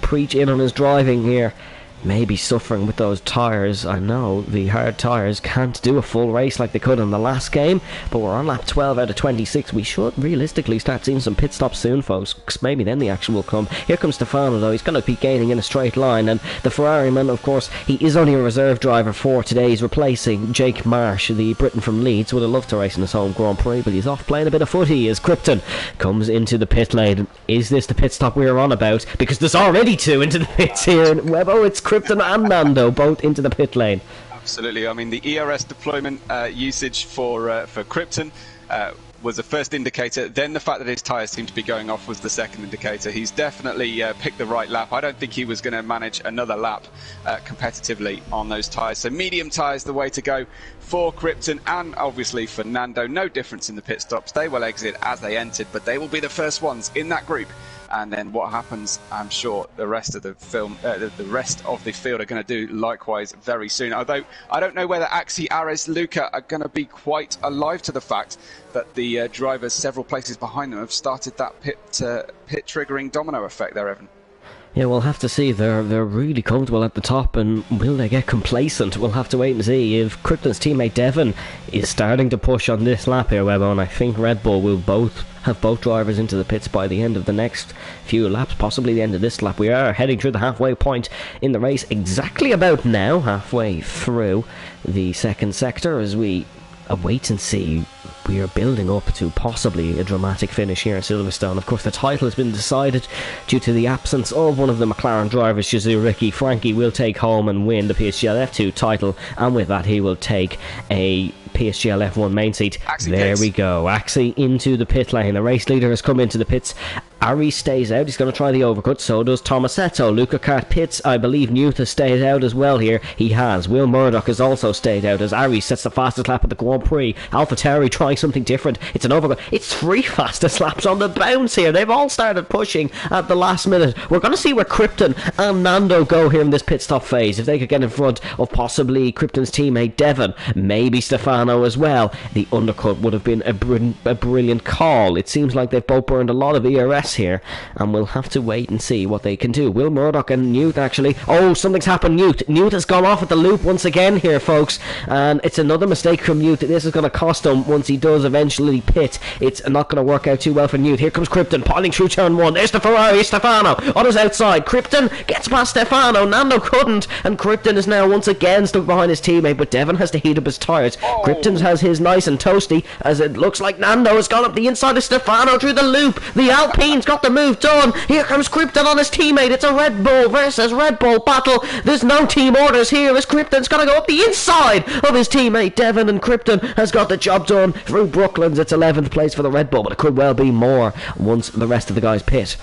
Preach in on his driving here. Maybe suffering with those tyres. I know the hard tyres can't do a full race like they could in the last game, but we're on lap 12 out of 26. We should realistically start seeing some pit stops soon, folks, because maybe then the action will come. Here comes Stefano, though. He's going to be gaining in a straight line, and the Ferrari man, of course, he is only a reserve driver for today. He's replacing Jake Marsh, the Briton from Leeds. Would have loved to race in his home Grand Prix, but he's off playing a bit of footy as Krypton comes into the pit lane. Is this the pit stop we're on about? Because there's already 2 into the pits here. Webbo, it's Krypton and Nando both into the pit lane. Absolutely. I mean, the ERS deployment usage for Krypton was the first indicator. Then the fact that his tyres seemed to be going off was the second indicator. He's definitely picked the right lap. I don't think he was going to manage another lap competitively on those tyres. So medium tyres the way to go for Krypton, and obviously for Nando. No difference in the pit stops. They will exit as they entered, but they will be the first ones in that group. And then what happens, I'm sure the rest of the field are going to do likewise very soon. Although I don't know whether Axi, Aris, Luca are going to be quite alive to the fact that the drivers several places behind them have started that pit triggering domino effect there, Evan. Yeah, we'll have to see. They're really comfortable at the top, and will they get complacent? We'll have to wait and see. If Krypton's teammate Devin is starting to push on this lap here, Webbo, and I think Red Bull will have both drivers into the pits by the end of the next few laps, possibly the end of this lap. We are heading through the halfway point in the race, exactly about now, halfway through the second sector, as we await and see. We are building up to possibly a dramatic finish here in Silverstone. Of course, the title has been decided due to the absence of one of the McLaren drivers, Shizu Ricky. Frankie will take home and win the PSGL F2 title, and with that he will take a PSGL F1 main seat. Axie there case. We go. Axie into the pit lane. The race leader has come into the pits. Ari stays out. He's going to try the overcut. So does Tomasetto. Luca Cart pits. I believe Newt has stayed out as well here. He has. Will Murdoch has also stayed out as Ari sets the fastest lap at the Grand Prix. AlphaTauri trying something different. It's an overcut. It's 3 fastest laps on the bounce here. They've all started pushing at the last minute. We're going to see where Krypton and Nando go here in this pit stop phase. If they could get in front of possibly Krypton's teammate Devon, maybe Stefano as well, the undercut would have been a brilliant call. It seems like they've both burned a lot of ERS here, and we'll have to wait and see what they can do. Will Murdoch and Newt actually... Oh, something's happened. Newt has gone off at the loop once again here, folks, and it's another mistake from Newt. This is going to cost him once he does eventually pit. It's not going to work out too well for Newt. Here comes Krypton, piling through turn 1. There's the Ferrari. Stefano on his outside. Krypton gets past Stefano. Nando couldn't, and Krypton is now once again stuck behind his teammate, but Devon has to heat up his tyres. Krypton has his nice and toasty, as it looks like Nando has gone up the inside of Stefano through the loop. The Alpine's got the move done. Here comes Krypton on his teammate. It's a Red Bull versus Red Bull battle. There's no team orders here, as Krypton's got to go up the inside of his teammate Devon, and Krypton has got the job done through Brooklands. It's 11th place for the Red Bull, but it could well be more once the rest of the guys pit.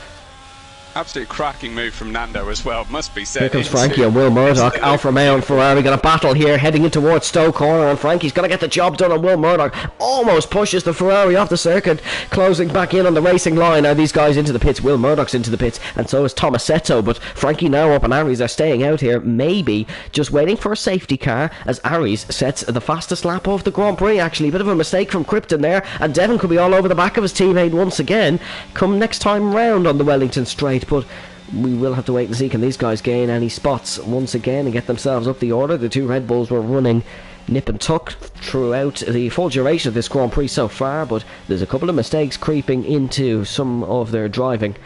Absolute cracking move from Nando as well, must be said. Here comes Frankie and Will Murdoch. Alfa Romeo and Ferrari got a battle here, heading in towards Stowe Corner, and Frankie's going to get the job done, and Will Murdoch almost pushes the Ferrari off the circuit, closing back in on the racing line. Now these guys into the pits. Will Murdoch's into the pits, and so is Tomasetto, but Frankie now up and Aries are staying out here, maybe just waiting for a safety car, as Aries sets the fastest lap of the Grand Prix. Actually, a bit of a mistake from Krypton there, and Devon could be all over the back of his teammate once again come next time round on the Wellington Straight. But we will have to wait and see, can these guys gain any spots once again and get themselves up the order. The two Red Bulls were running nip and tuck throughout the full duration of this Grand Prix so far, but there's a couple of mistakes creeping into some of their driving.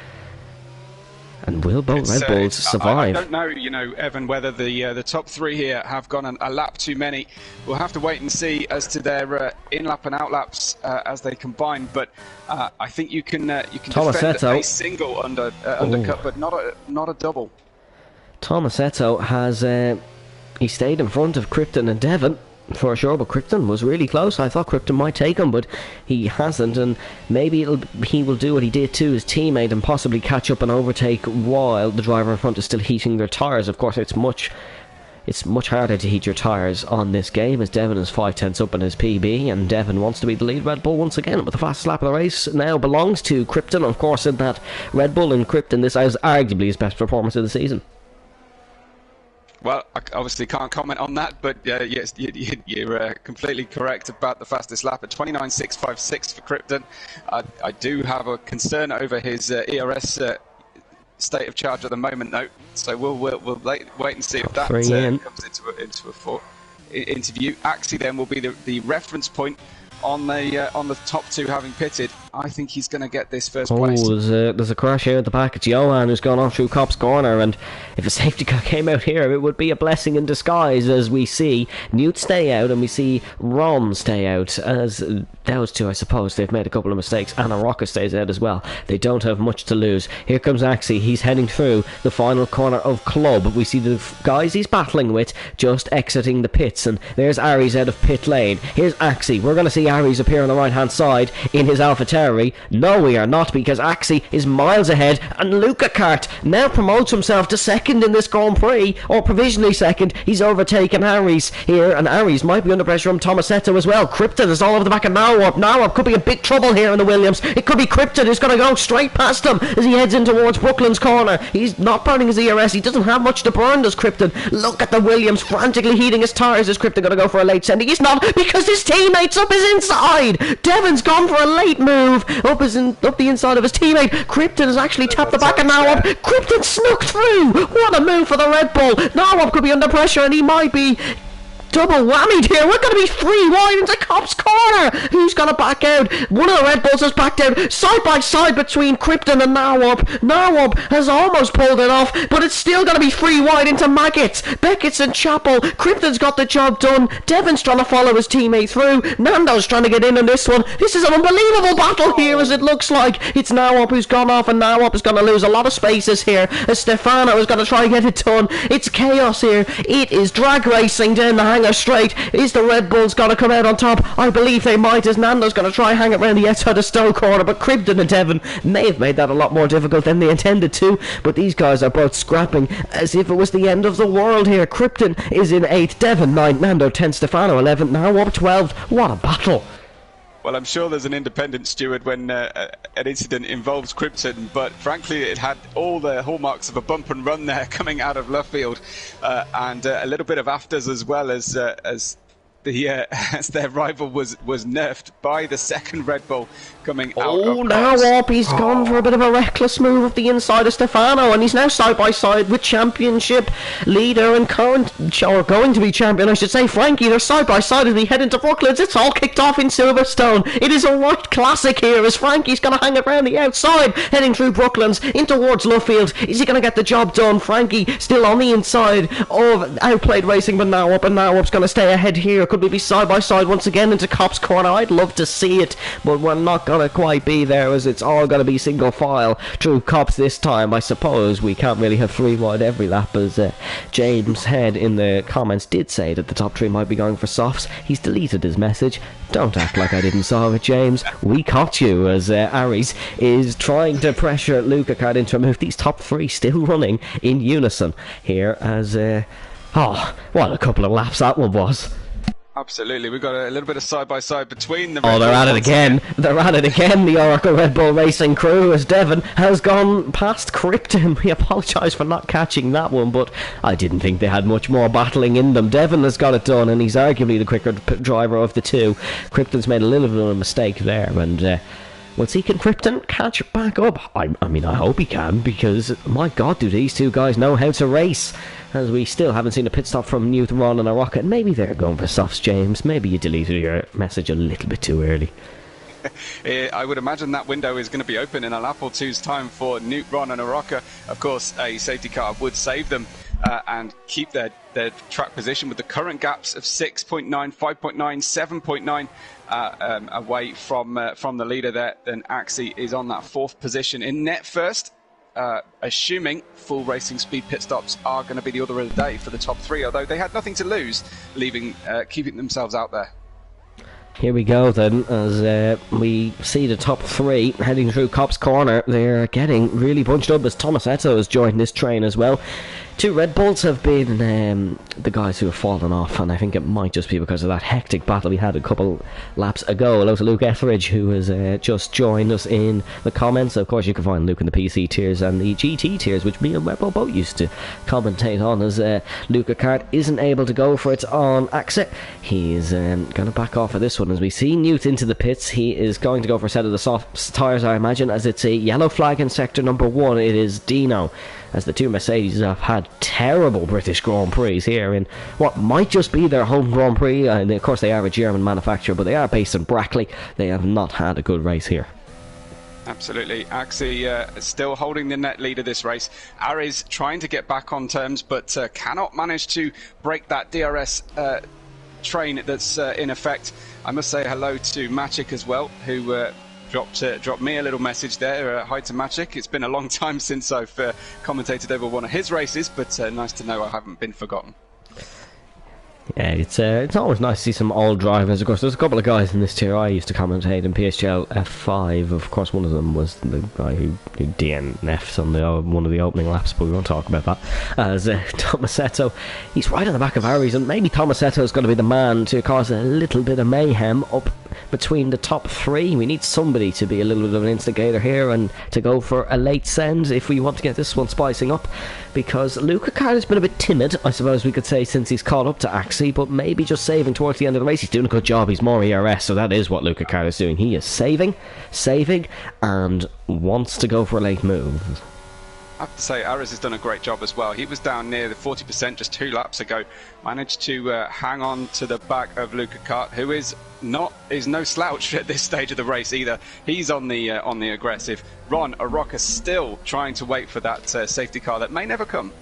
And will both Red Bulls survive? I don't know, Evan, whether the top three here have gone a lap too many. We'll have to wait and see as to their in-lap and out-laps as they combine. But I think you can defend a single undercut, but not a double. Tomasetto has he stayed in front of Krypton and Devon for sure, but Krypton was really close. I thought Krypton might take him, but he hasn't, and maybe he will do what he did to his teammate and possibly catch up and overtake while the driver in front is still heating their tyres. Of course, it's much harder to heat your tyres on this game, as Devon is 5/10 up in his PB, and Devon wants to be the lead Red Bull once again. But the fastest lap of the race now belongs to Krypton, of course, in that Red Bull and Krypton, this is arguably his best performance of the season. Well, I obviously can't comment on that, but yes, you're completely correct about the fastest lap at 29.656 for Krypton. I do have a concern over his ERS state of charge at the moment, though, so we'll wait and see if that comes into a interview. Axie then will be the reference point on the top two having pitted. I think he's going to get this first place. There's a crash here at the back. It's Johan who's gone off through Cop's corner, and if a safety car came out here, it would be a blessing in disguise, as we see Newt stay out and we see Ron stay out, as those two, I suppose, they've made a couple of mistakes. Anna Rocca stays out as well. They don't have much to lose. Here comes Axie. He's heading through the final corner of Club. We see the guys he's battling with just exiting the pits, and there's Aries out of pit lane. Here's Axie. We're going to see Aries appear on the right hand side in his AlphaTauri. No, we are not, because Axie is miles ahead, and Luca Cart now promotes himself to second in this Grand Prix, or provisionally second. He's overtaken Aries here, and Aries might be under pressure from Tomasetto as well. Krypton is all over the back of Narwarp. Narwarp could be in big trouble here in the Williams. It could be Krypton who's going to go straight past him as he heads in towards Brooklands corner. He's not burning his ERS. He doesn't have much to burn, does Krypton. Look at the Williams frantically heating his tyres. Is Krypton going to go for a late sending? He's not, because his teammate's up his inside. Devon's gone for a late move up the inside of his teammate. Krypton has actually tapped the back of Narwarp. Krypton snuck through. What a move for the Red Bull. Narwarp could be under pressure, and he might be double whammied here. We're going to be free wide into Cop's corner. Who's going to back out? One of the Red Bulls has backed out. Side by side between Krypton and Narwarp. Narwarp has almost pulled it off, but it's still going to be free wide into Maggots, Beckett's and Chapel. Krypton's got the job done. Devon's trying to follow his teammate through. Nando's trying to get in on this one. This is an unbelievable battle here, as it looks like. It's Narwarp who's gone off, and Narwarp is going to lose a lot of spaces here, as Stefano is going to try and get it done. It's chaos here. It is drag racing down the hang her straight. Is the Red Bulls going to come out on top? I believe they might, as Nando's going to try hang it around the outside of Stowe corner, but Cribden and Devon may have made that a lot more difficult than they intended to, but these guys are both scrapping as if it was the end of the world here. Cribden is in 8th, Devon 9th, Nando 10th, Stefano 11th, now up 12th. What a battle! Well, I'm sure there's an independent steward when an incident involves Cribden, but frankly it had all the hallmarks of a bump and run there coming out of left field, and a little bit of afters as well as as their rival was nerfed by the second Red Bull coming out. Oh, now up, he's gone for a bit of a reckless move up the inside of Stefano, and he's now side by side with championship leader and current, or going to be champion, I should say, Frankie. They're side by side as we head into Brooklands. It's all kicked off in Silverstone. It is a right classic here as Frankie's going to hang it around the outside, heading through Brooklands in towards Luffield. Is he going to get the job done? Frankie still on the inside of Outplayed Racing, but now up's going to stay ahead here. Could we be side by side once again into Cop's corner? I'd love to see it, but we're not going to quite be there, as it's all going to be single file through Cop's this time. I suppose we can't really have 3 wide every lap, as James Head in the comments did say that the top 3 might be going for softs. He's deleted his message. Don't act like I didn't saw it, James. We caught you, as Aries is trying to pressure Luca Card into a move. These top 3 still running in unison here, as oh, what a couple of laps that one was. Absolutely, we've got a little bit of side-by-side between the Red Bull. They're at it again. They're at it again, the Oracle Red Bull Racing crew, as Devon has gone past Cribden. We apologise for not catching that one, but I didn't think they had much more battling in them. Devon has got it done, and he's arguably the quicker driver of the two. Cribden's made a little bit of a mistake there, and we'll see, can Cribden catch back up? I mean, I hope he can, because, my God, do these two guys know how to race? As we still haven't seen a pit stop from Newt, Ron and a Rocket. Maybe they're going for softs, James. Maybe you deleted your message a little bit too early. I would imagine that window is going to be open in a lap or two's time for Newt, Ron and Araka. Of course, a safety car would save them and keep their track position with the current gaps of 6.9, 5.9, 7.9 away from the leader there. Then Axie is on that 4th position in net first. Assuming full racing speed pit stops are going to be the order of the day for the top 3, although they had nothing to lose, keeping themselves out there. Here we go then, as we see the top 3 heading through Cop's corner. They're getting really bunched up as Thomas Eto has joined this train as well. 2 Red Bulls have been the guys who have fallen off, and I think it might just be because of that hectic battle we had a couple laps ago. Hello to Luke Etheridge, who has just joined us in the comments. Of course, you can find Luke in the PC tiers and the GT tiers, which me and Webbo both used to commentate on, as Luca Cart isn't able to go for it on Axe. He's going to back off of this one as we see Newt into the pits. He is going to go for a set of the soft tyres, I imagine, as it's a yellow flag in sector number 1. It is Dino, as the 2 Mercedes have had terrible British Grand Prix here in what might just be their home Grand Prix. And of course they are a German manufacturer, but they are based in Brackley. They have not had a good race here. Absolutely. Axie still holding the net lead of this race. Aries trying to get back on terms, but cannot manage to break that DRS train that's in effect. I must say hello to Maciek as well, who dropped me a little message there. Hi to Maciek. It's been a long time since I've commentated over one of his races, but nice to know I haven't been forgotten. Yeah, it's always nice to see some old drivers. Of course, there's a couple of guys in this tier I used to commentate in PSGL F5. Of course, one of them was the guy who DNFs on one of the opening laps, but we won't talk about that. As Tomasetto, he's right on the back of Aries, and maybe Tomasetto is going to be the man to cause a little bit of mayhem up between the top 3. We need somebody to be a little bit of an instigator here and to go for a late send if we want to get this one spicing up, because Luca Card has been a bit timid, I suppose we could say, since he's caught up to Axie, but maybe just saving towards the end of the race. He's doing a good job. He's more ERS, so that is what Luca Card is doing. He is saving, and wants to go for a late move. I have to say, Aris has done a great job as well. He was down near the 40% just 2 laps ago. Managed to hang on to the back of Luca Cart, who is no slouch at this stage of the race either. He's on the aggressive. Ron Aroka still trying to wait for that safety car that may never come.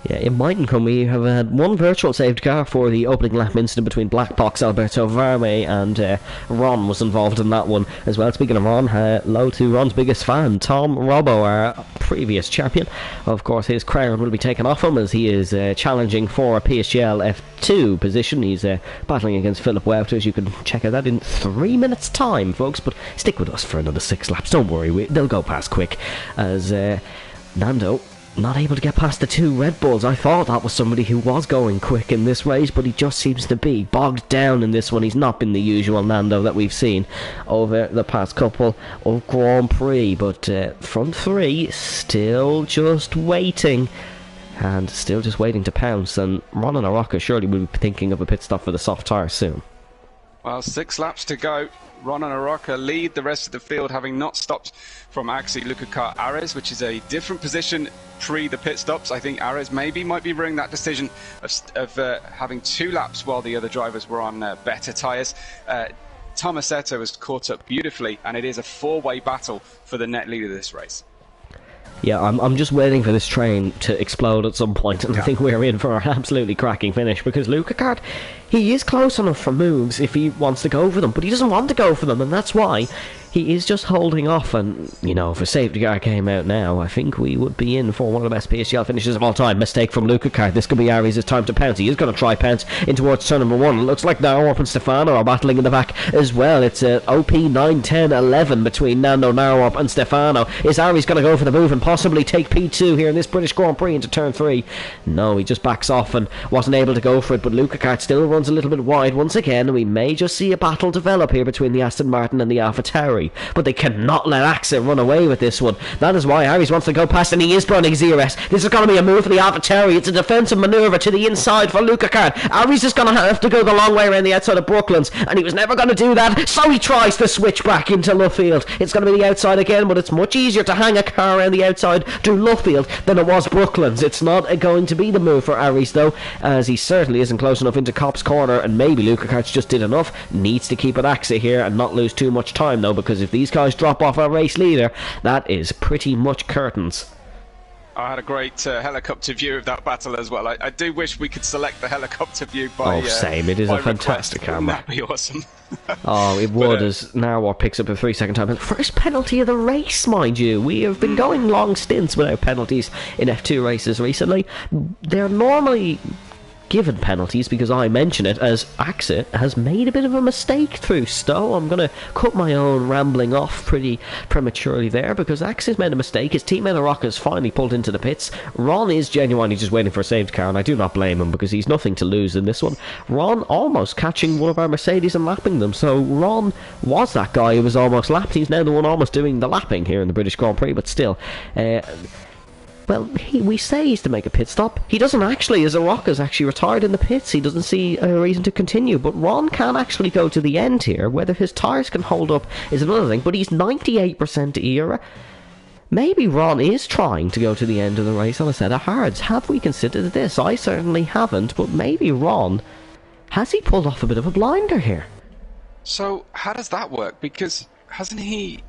Yeah, it mightn't come. We have had one virtual saved car for the opening lap incident between Black Box, Alberto Varme, and Ron was involved in that one as well. Speaking of Ron, hello to Ron's biggest fan, Tom Robbo, our previous champion. Of course, his crown will be taken off him as he is challenging for a PSGL F2 position. He's battling against Philip Wout, as you can check out that in 3 minutes' time, folks. But stick with us for another 6 laps. Don't worry, they'll go past quick as Nando not able to get past the 2 Red Bulls. I thought that was somebody who was going quick in this race, but he just seems to be bogged down in this one. He's not been the usual Nando that we've seen over the past couple of Grand Prix, but front 3 still just waiting. And still just waiting to pounce, and Ron and Araka surely will be thinking of a pit stop for the soft tyre soon. Well, 6 laps to go. Ron and Araka lead the rest of the field, having not stopped from Axi Lukakar Ares, which is a different position pre the pit stops. I think Ares might be ruining that decision of having 2 laps while the other drivers were on better tyres. Tomasetto has caught up beautifully, and it is a 4-way battle for the net lead of this race. Yeah, I'm just waiting for this train to explode at some point, and I think we're in for an absolutely cracking finish, because Lukakart, he is close enough for moves if he wants to go for them, but he doesn't want to go for them, and that's why he is just holding off. And, you know, if a safety car came out now, I think we would be in for one of the best PSGL finishes of all time. Mistake from Lukakart. This could be Aries' time to pounce. He is going to try pounce in towards turn number 1. It looks like Narwarp and Stefano are battling in the back as well. It's OP 9, 10, 11 between Nando, Narwarp and Stefano. Is Aries going to go for the move and possibly take P2 here in this British Grand Prix into turn 3? No, he just backs off and wasn't able to go for it, but Lukakart still runs a little bit wide once again, and we may just see a battle develop here between the Aston Martin and the AlphaTauri. But they cannot let Axa run away with this one. That is why Aries wants to go past, and he is burning ZRS. This is going to be a move for the AlphaTauri. It's a defensive manoeuvre to the inside for Lukakart. Aries is going to have to go the long way around the outside of Brooklands, and he was never going to do that, so he tries to switch back into Luffield. It's going to be the outside again, but it's much easier to hang a car around the outside to Luffield than it was Brooklands. It's not going to be the move for Aries, though, as he certainly isn't close enough into Cop's corner, and maybe Lukakart's just did enough. Needs to keep it Axa here and not lose too much time, though, because if these guys drop off our race leader, that is pretty much curtains. I had a great helicopter view of that battle as well. I do wish we could select the helicopter view by same. It is a fantastic camera. That'd be awesome. Oh, it would, as Narwhal picks up a 3-second time. First penalty of the race, mind you. We have been going long stints without penalties in F2 races recently. They're normally given penalties because I mention it, as Axa has made a bit of a mistake through Stowe. I'm going to cut my own rambling off pretty prematurely there, because Axa's made a mistake. His teammate Araka's finally pulled into the pits. Ron is genuinely just waiting for a saved car, and I do not blame him because he's nothing to lose in this one. Ron almost catching one of our Mercedes and lapping them, so Ron was that guy who was almost lapped. He's now the one almost doing the lapping here in the British Grand Prix, but still, well, we say he's to make a pit stop. He doesn't actually, as Araka's actually retired in the pits. He doesn't see a reason to continue. But Ron can actually go to the end here. Whether his tyres can hold up is another thing. But he's 98% era. Maybe Ron is trying to go to the end of the race on a set of hards. Have we considered this? I certainly haven't. But maybe Ron, has he pulled off a bit of a blinder here? So, how does that work? Because hasn't he...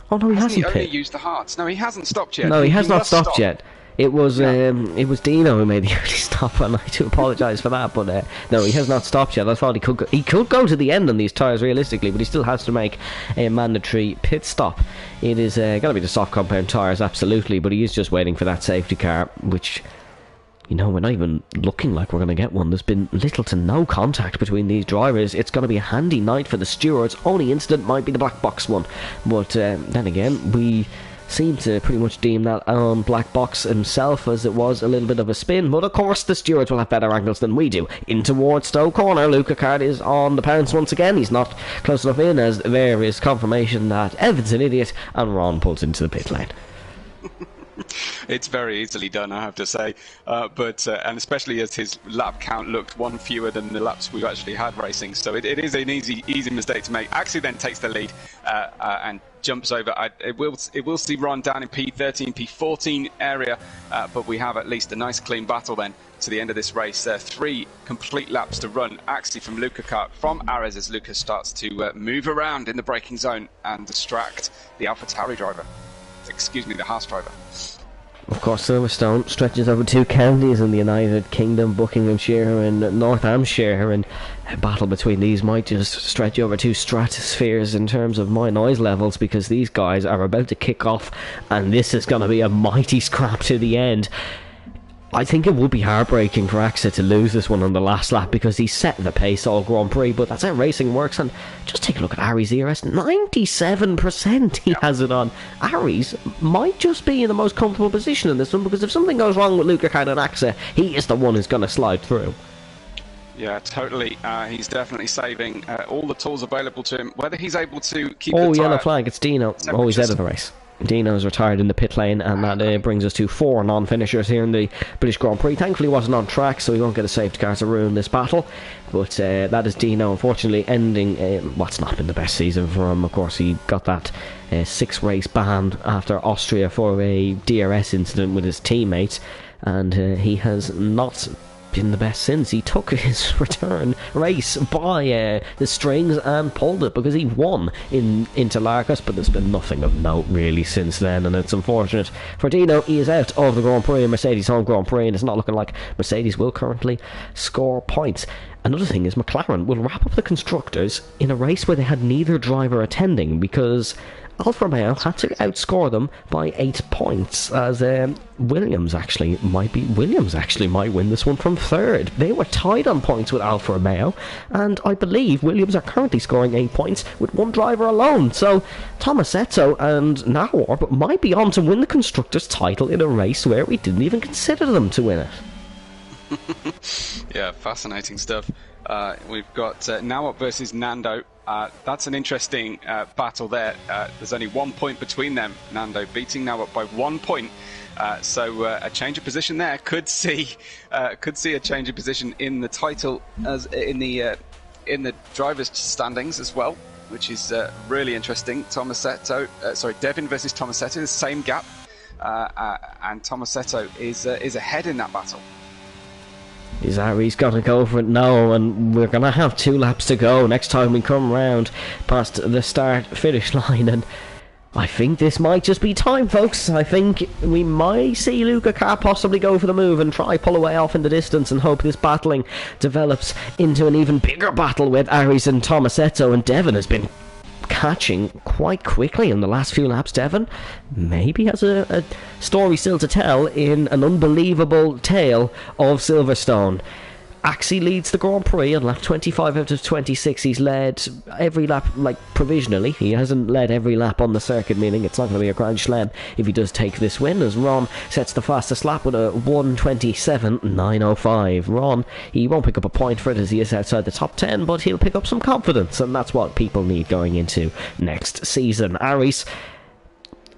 Oh no, he hasn't only used the hards. No, he hasn't stopped yet. No, he has not stopped yet. It was Dino who made the early stop, and I do apologise for that. But no, he has not stopped yet. I thought he could go to the end on these tyres realistically, but he still has to make a mandatory pit stop. It is going to be the soft compound tyres, absolutely, but he is just waiting for that safety car, which, you know, we're not even looking like we're going to get one. There's been little to no contact between these drivers. It's going to be a handy night for the stewards. Only incident might be the black box one. But then again, we seem to pretty much deem that on Black Box himself as it was a little bit of a spin. But of course, the stewards will have better angles than we do. In towards Stowe Corner, Lukakart is on the pounce once again. He's not close enough in, as there is confirmation that Evan's an idiot and Ron pulls into the pit lane. It's very easily done, I have to say, and especially as his lap count looked one fewer than the laps we've actually had racing, so it is an easy mistake to make. Actually then takes the lead and jumps over. It will see Ron down in P13, P14 area, but we have at least a nice clean battle then to the end of this race. 3 complete laps to run. Actually from Lukakart, from Ares, as Lucas starts to move around in the braking zone and distract the AlphaTauri driver. Excuse me, the Haas driver. Of course, Silverstone stretches over 2 counties in the United Kingdom, Buckinghamshire and Northamptonshire, and a battle between these might just stretch over 2 stratospheres in terms of my noise levels, because these guys are about to kick off and this is going to be a mighty scrap to the end. I think it would be heartbreaking for Axa to lose this one on the last lap, because he set the pace all Grand Prix, but that's how racing works. And just take a look at Ari's ERS, 97% he has it on. Ari's might just be in the most comfortable position in this one, because if something goes wrong with Luca and Axa, he is the one who's going to slide through. Yeah, totally. He's definitely saving all the tools available to him. Whether he's able to keep the yellow flag, it's Dino. Oh, he's out of the race. Dino's retired in the pit lane, and that brings us to 4 non-finishers here in the British Grand Prix. Thankfully, he wasn't on track, so he won't get a safety car to ruin this battle. But that is Dino, unfortunately, ending what's not been the best season for him. Of course, he got that 6-race ban after Austria for a DRS incident with his teammates, and he has not been the best since. He took his return race by the strings and pulled it, because he won in Interlagos, but there's been nothing of note really since then, and it's unfortunate for Dino. He is out of the Grand Prix, Mercedes home Grand Prix, and it's not looking like Mercedes will currently score points. Another thing is McLaren will wrap up the constructors in a race where they had neither driver attending, because Alfa Romeo had to outscore them by 8 points, as Williams actually might win this one from third. They were tied on points with Alfa Romeo, and I believe Williams are currently scoring 8 points with one driver alone. So Tomasetto and Nawar might be on to win the constructors' title in a race where we didn't even consider them to win it. Yeah, fascinating stuff. We've got Nawar versus Nando. That's an interesting battle there. There's only 1 point between them. Nando beating Nawar by 1 point. So a change of position there could see a change of position in the title, as in the drivers' standings as well, which is really interesting. Devin versus Tomasetto, the same gap, and Tomasetto is ahead in that battle. He's got to go for it now, and we're going to have 2 laps to go next time we come round past the start-finish line, and I think this might just be time, folks. I think we might see Luca Carr possibly go for the move and try pull away off in the distance, and hope this battling develops into an even bigger battle with Aris and Tomasetto. And Devon has been catching quite quickly in the last few laps. Devon maybe has a story still to tell in an unbelievable tale of Silverstone. Axie leads the Grand Prix on lap 25 out of 26. He's led every lap, like, provisionally. He hasn't led every lap on the circuit, meaning it's not going to be a grand slam if he does take this win, as Ron sets the fastest lap with a 1:27.905. Ron, he won't pick up a point for it as he is outside the top 10, but he'll pick up some confidence, and that's what people need going into next season. Aris,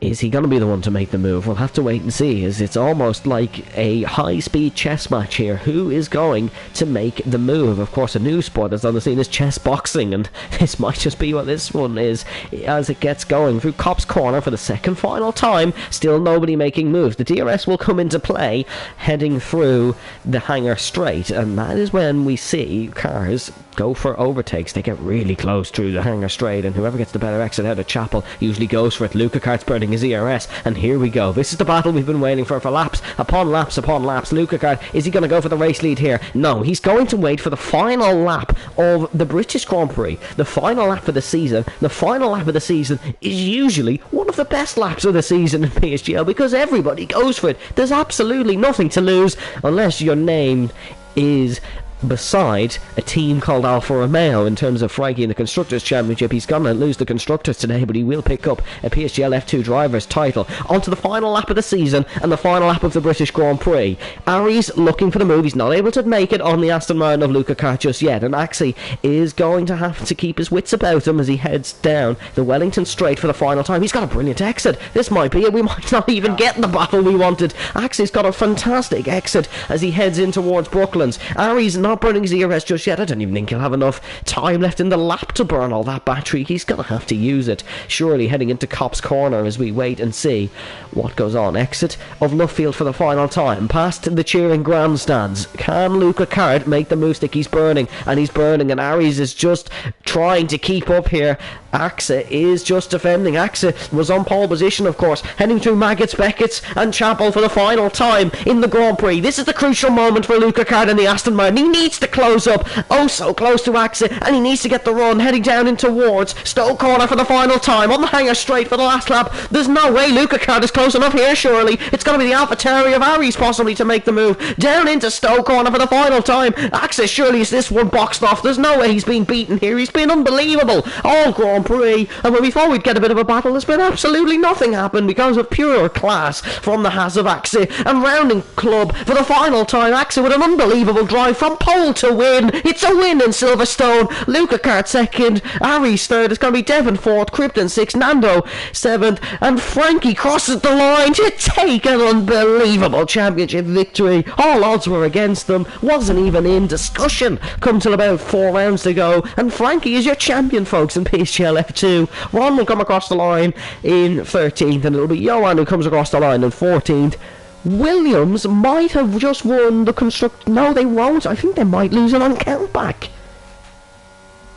is he going to be the one to make the move? We'll have to wait and see, as it's almost like a high-speed chess match here. Who is going to make the move? Of course, a new sport that's on the scene is chess boxing, and this might just be what this one is as it gets going. Through Cop's Corner for the second final time, still nobody making moves. The DRS will come into play heading through the hangar straight, and that is when we see cars go for overtakes. They get really close through the hangar straight, and whoever gets the better exit out of Chapel usually goes for it. Luca Kart's burning his ERS, and here we go. This is the battle we've been waiting for laps upon laps upon laps. Luca Kart, is he going to go for the race lead here? No, he's going to wait for the final lap of the British Grand Prix, the final lap of the season. The final lap of the season is usually one of the best laps of the season in PSGL, because everybody goes for it. There's absolutely nothing to lose unless your name is beside a team called Alfa Romeo. In terms of Frankie in the Constructors' Championship, he's going to lose the Constructors today, but he will pick up a PSGL F2 Drivers' title. On to the final lap of the season and the final lap of the British Grand Prix. Ari's looking for the move. He's not able to make it on the Aston Martin of Luca Kart just yet, and Axie is going to have to keep his wits about him as he heads down the Wellington Straight for the final time. He's got a brilliant exit. This might be it. We might not even get the battle we wanted. Axie's got a fantastic exit as he heads in towards Brooklands. Ari's not burning his ERS just yet. I don't even think he'll have enough time left in the lap to burn all that battery. He's going to have to use it, surely, heading into Cop's Corner as we wait and see what goes on. Exit of Luffield for the final time, past the cheering grandstands. Can Luca Kart make the move stick? He's burning, and Aries is just trying to keep up here. Axe is just defending. Axe was on pole position, of course, heading through Maggots, Beckett's and Chapel for the final time in the Grand Prix. This is the crucial moment for Luca Card and the Aston Martin. He needs to close up, oh so close to Axe, and he needs to get the run, heading down in towards Stowe Corner for the final time, on the hanger straight for the last lap. There's no way Luca Card is close enough here, surely. It's going to be the AlphaTauri of Aries possibly to make the move, down into Stowe Corner for the final time. Axe, surely is this one boxed off. There's no way he's been beaten here. He's been unbelievable all Grand Prix, and before we'd get a bit of a battle, there's been absolutely nothing happen because of pure class from the Haas of Axe, and rounding club for the final time. Axe with an unbelievable drive from pole to win. It's a win in Silverstone. Luca Cart second, Aries third. It's going to be Devon fourth, Krypton sixth, Nando seventh, and Frankie crosses the line to take an unbelievable championship victory. All odds were against them, wasn't even in discussion come till about 4 rounds to go, and Frankie is your champion, folks, in PSGL F2. Ron will come across the line in 13th, and it'll be Johan who comes across the line in 14th. Williams might have just won the construct. No, they won't. I think they might lose it on countback.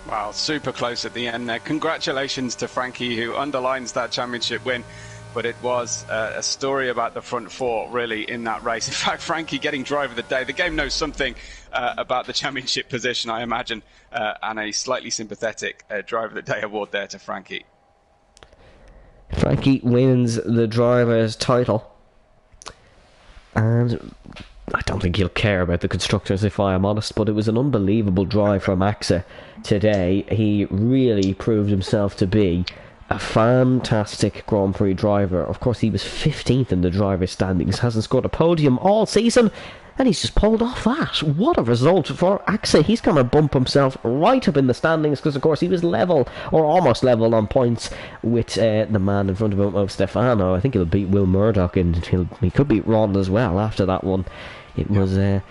Wow, super close at the end there. Congratulations to Frankie, who underlines that championship win. But it was a story about the front four, really, in that race. In fact, Frankie getting driver of the day. The game knows something about the championship position, I imagine, and a slightly sympathetic driver of the day award there to Frankie. Frankie wins the driver's title. And I don't think he'll care about the constructors, if I am honest, but it was an unbelievable drive from Axe today. He really proved himself to be a fantastic Grand Prix driver. Of course, he was 15th in the driver's standings, hasn't scored a podium all season, and he's just pulled off that. What a result for Axe. He's going to bump himself right up in the standings, because of course he was level, or almost level on points with the man in front of him, Stefano. I think he'll beat Will Murdoch, and he could beat Ron as well after that one. It was a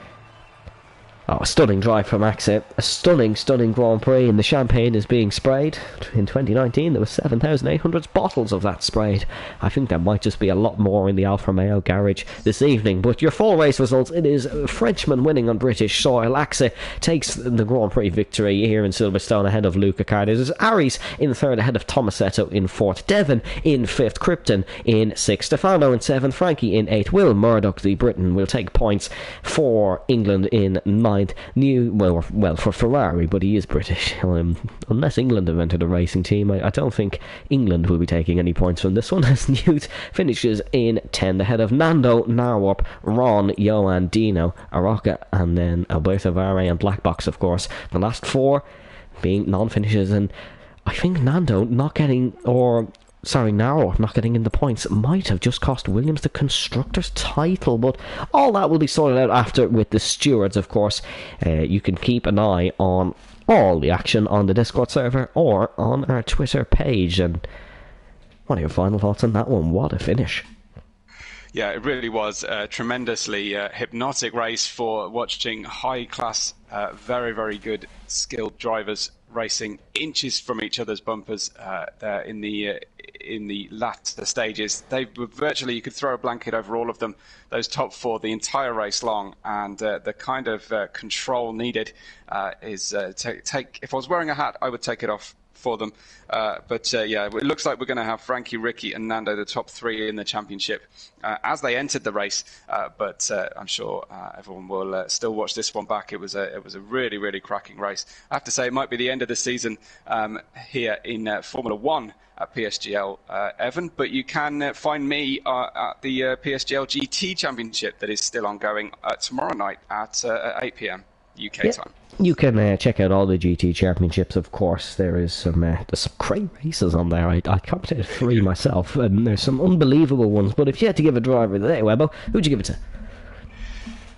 stunning drive from Axe. A stunning Grand Prix, and the champagne is being sprayed. In 2019 there were 7,800 bottles of that sprayed. I think there might just be a lot more in the Alfa Romeo garage this evening. But your full race results: it is Frenchman winning on British soil. Axe takes the Grand Prix victory here in Silverstone ahead of Luca Card. It is Aries in third ahead of Tomasetto in fourth, Devon in fifth, Krypton in sixth, Stefano in seventh, Frankie in eighth. Will Murdoch, the Briton, will take points for England in ninth. Well, for Ferrari, but he is British. Unless England have entered a racing team, I don't think England will be taking any points from this one, as Newt finishes in 10th ahead of Nando, Narwarp, Ron, Johan, Dino, Aroca, and then Alberto Vare and Black Box, of course. The last 4 being non-finishes, and I think Nando not getting, Narrow not getting in the points might have just cost Williams the constructor's title, but all that will be sorted out after with the stewards, of course. You can keep an eye on all the action on the Discord server or on our Twitter page. And what are your final thoughts on that one? What a finish. Yeah, it really was a tremendously hypnotic race for watching high-class, very, very good, skilled drivers racing inches from each other's bumpers there in the latter stages. They were virtually, you could throw a blanket over all of them, those top 4, the entire race long, and the kind of control needed is if I was wearing a hat, I would take it off for them. But it looks like we're going to have Frankie, Ricky and Nando, the top 3 in the championship, as they entered the race. But I'm sure everyone will still watch this one back. It was a really, really cracking race. I have to say, it might be the end of the season here in Formula 1 at PSGL, Evan, but you can find me at the PSGL GT Championship that is still ongoing tomorrow night at 8 p.m. UK time. You can check out all the GT Championships, of course. There's some great races on there. I commentated 3 myself, and there's some unbelievable ones. But if you had to give a driver of the day, Webbo, who'd you give it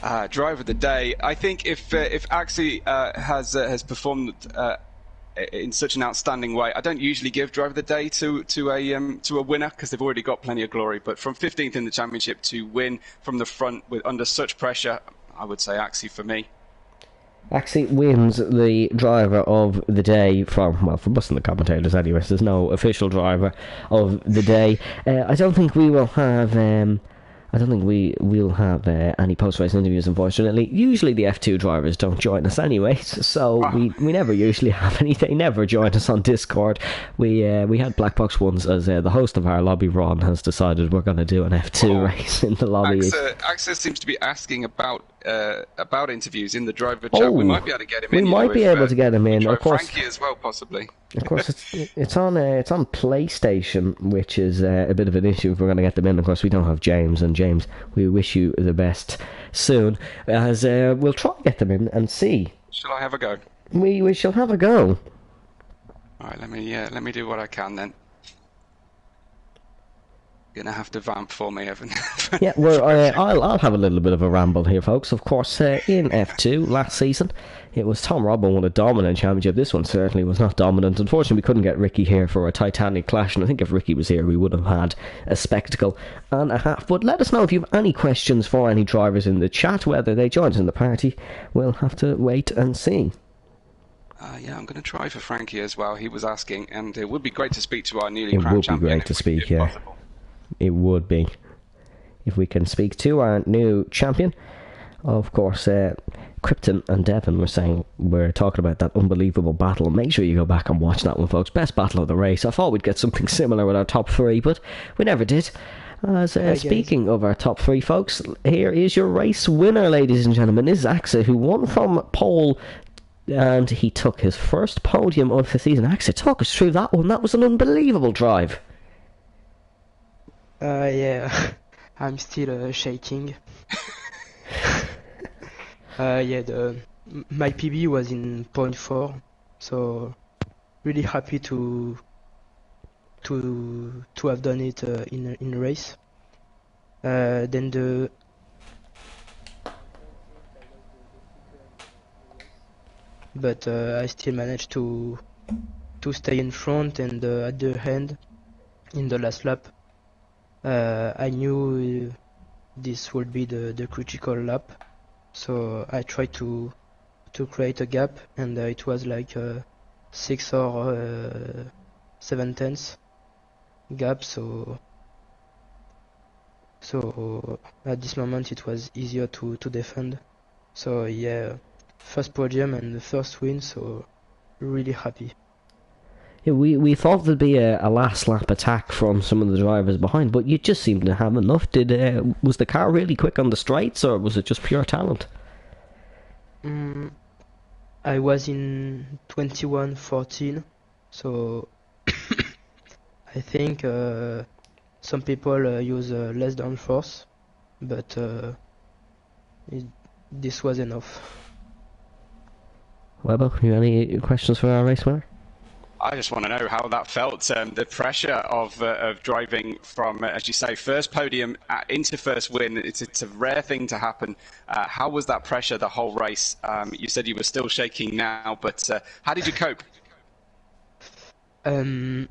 to? Driver of the day. I think if Axe has performed in such an outstanding way, I don't usually give driver of the day to a winner, because they've already got plenty of glory. But from 15th in the championship to win from the front under such pressure, I would say Axe for me. Axe wins the driver of the day from us and the commentators anyway. There's no official driver of the day. I don't think we will have I don't think we'll have any post-race interviews, unfortunately. Usually the F2 drivers don't join us anyway, so we never usually have any. They never join us on Discord. We had Black Box once, as the host of our lobby, Ron, has decided we're going to do an F2 race in the lobby. AXA seems to be asking about interviews in the driver chat. We might be able to get him in. We might be able to get him in. Of course, Frankie as well, possibly. Of course, it's on PlayStation, which is a bit of an issue if we're going to get them in. Of course, we don't have James, and James, we wish you the best soon, as we'll try to get them in and see. Shall I have a go? We shall have a go. All right, let me do what I can then. You're gonna have to vamp for me, Evan. Yeah, well, I'll have a little bit of a ramble here, folks. Of course, in F2 last season, it was Tom Robbo won a dominant championship. This one certainly was not dominant. Unfortunately, we couldn't get Ricky here for a Titanic clash, and I think if Ricky was here, we would have had a spectacle and a half. But let us know if you have any questions for any drivers in the chat, whether they join us in the party. We'll have to wait and see. Yeah, I'm going to try for Frankie as well. He was asking, and it would be great to speak to our newly crowned champion. It would be great to speak, yeah. Possible. It would be. If we can speak to our new champion. Of course, Krypton and Devon we're talking about that unbelievable battle. Make sure you go back and watch that one, folks. Best battle of the race. I thought we'd get something similar with our top three, but we never did. Speaking of our top three, folks, here is your race winner, ladies and gentlemen. This is AXA, who won from pole, and he took his first podium of the season. AXA, talk us through that one. That was an unbelievable drive. Yeah, I'm still shaking. Yeah, my PB was in 0.4, so really happy to have done it in a race. Then but I still managed to stay in front, and at the end, in the last lap, I knew this would be the critical lap, so I tried to create a gap, and it was like 6 or 7 tenths gap, so at this moment it was easier to defend. So yeah, first podium and the first win, so really happy. Yeah, we thought there'd be a last lap attack from some of the drivers behind, but you just seemed to have enough. Was the car really quick on the straights, or was it just pure talent? I was in 21.14, so I think some people use less downforce, but this was enough. Webber, you any questions for our race winner? I just want to know how that felt, the pressure of driving from, as you say, first podium into first win. It's a rare thing to happen. How was that pressure the whole race? You said you were still shaking now, but how did you cope? I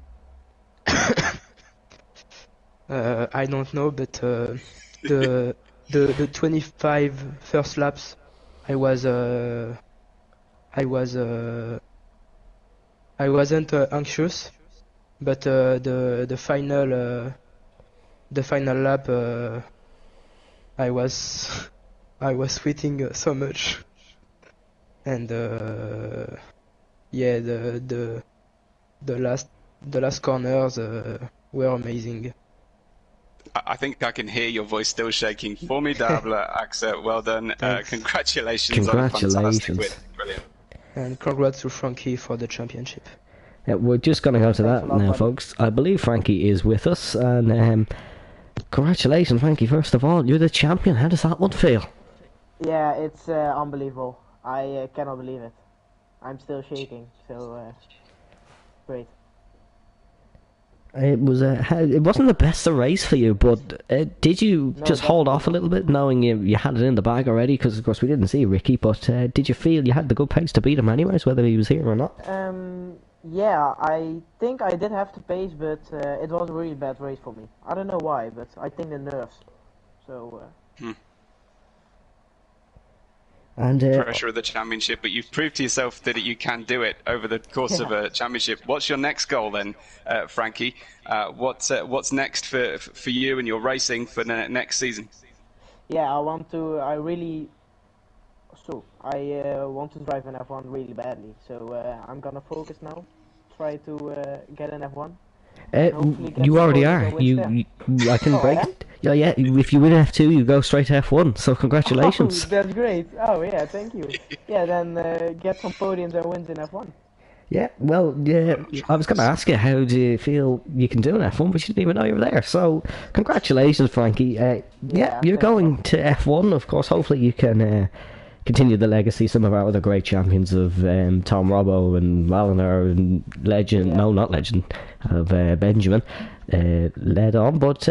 don't know, but the 25 first laps, I wasn't anxious, but the final lap, I was sweating so much, and yeah, the last corners were amazing. I think I can hear your voice still shaking. Formidable, AXA. Well done. Congratulations on a fantastic win. Brilliant. And congrats to Frankie for the championship. We're just going to go to that now, folks. I believe Frankie is with us, and congratulations, Frankie. First of all, you're the champion. How does that one feel? Yeah, it's unbelievable. I cannot believe it. I'm still shaking, so great. It wasn't the best of race for you, but did you just hold off a little bit, knowing you had it in the bag already? Because of course we didn't see Ricky, but did you feel you had the good pace to beat him anyways, whether he was here or not? Yeah, I think I did have the pace, but it was a really bad race for me. I don't know why, but I think the nerves. So. And pressure of the championship, but you've proved to yourself that you can do it over the course of a championship. What's your next goal then, Frankie? What's next for you and your racing for next season? Yeah, I want to drive an F1 really badly. So I'm gonna focus now, try to get an F1. You already are. I can break it. Yeah. If you win F2, you go straight to F1. So congratulations. Oh, that's great. Oh yeah, thank you. Yeah, then get some podiums and wins in F1. Yeah, well, I was going to ask you, how do you feel you can do an F1, but you didn't even know you were there. So congratulations, Frankie. You're going to F1, of course. Hopefully you can continue the legacy some of our other great champions of Tom Robbo and Walliner and Legend, no, not Legend, of Benjamin led on. But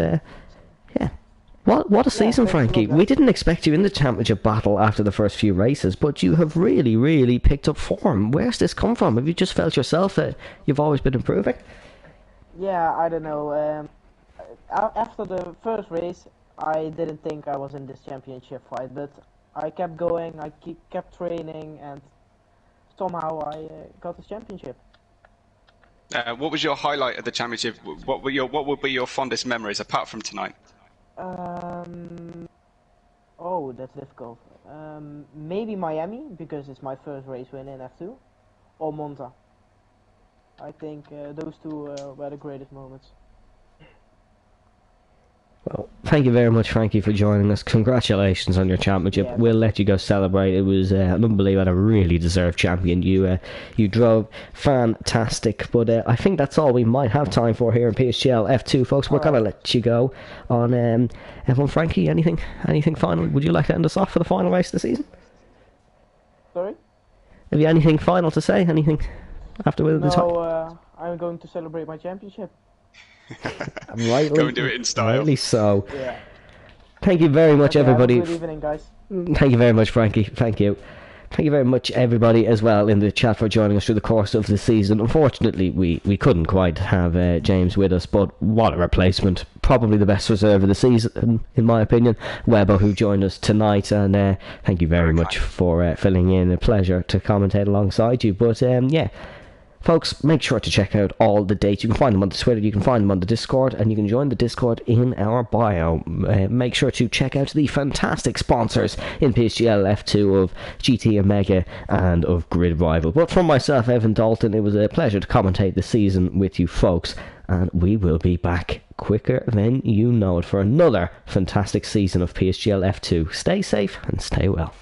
what a season, Frankie. We didn't expect you in the championship battle after the first few races, but you have really, really picked up form. Where's this come from? Have you just felt yourself that you've always been improving? Yeah, I don't know. After the first race, I didn't think I was in this championship fight, but I kept going, I kept training, and somehow I got this championship. What was your highlight of the championship? What would be your fondest memories apart from tonight? Oh, that's difficult. Maybe Miami, because it's my first race win in F2, or Monza. I think those two were the greatest moments. Well, thank you very much, Frankie, for joining us. Congratulations on your championship. Yeah. We'll let you go celebrate. It was an unbelievable, a really deserved champion. You drove fantastic. But I think that's all we might have time for here in PSGL F2, folks. We're going to let you go on F1. Frankie, anything final? Would you like to end us off for the final race of the season? Sorry? Have you anything final to say? Anything after winning the top? No, I'm going to celebrate my championship. Rightly, go and do it in style. Rightly so. Yeah. Thank you very much, everybody. Good evening, guys. Thank you very much, Frankie. Thank you. Thank you very much, everybody, as well, in the chat for joining us through the course of the season. Unfortunately, we couldn't quite have James with us, but what a replacement. Probably the best reserve of the season, in my opinion. Webbo, who joined us tonight, and thank you very much for filling in. A pleasure to commentate alongside you. But, folks, make sure to check out all the dates. You can find them on the Twitter, you can find them on the Discord, and you can join the Discord in our bio. Make sure to check out the fantastic sponsors in PSGL F2 of GT Omega and of Grid Rival. But from myself, Evan Dalton, it was a pleasure to commentate the season with you folks, and we will be back quicker than you know it for another fantastic season of PSGL F2. Stay safe and stay well.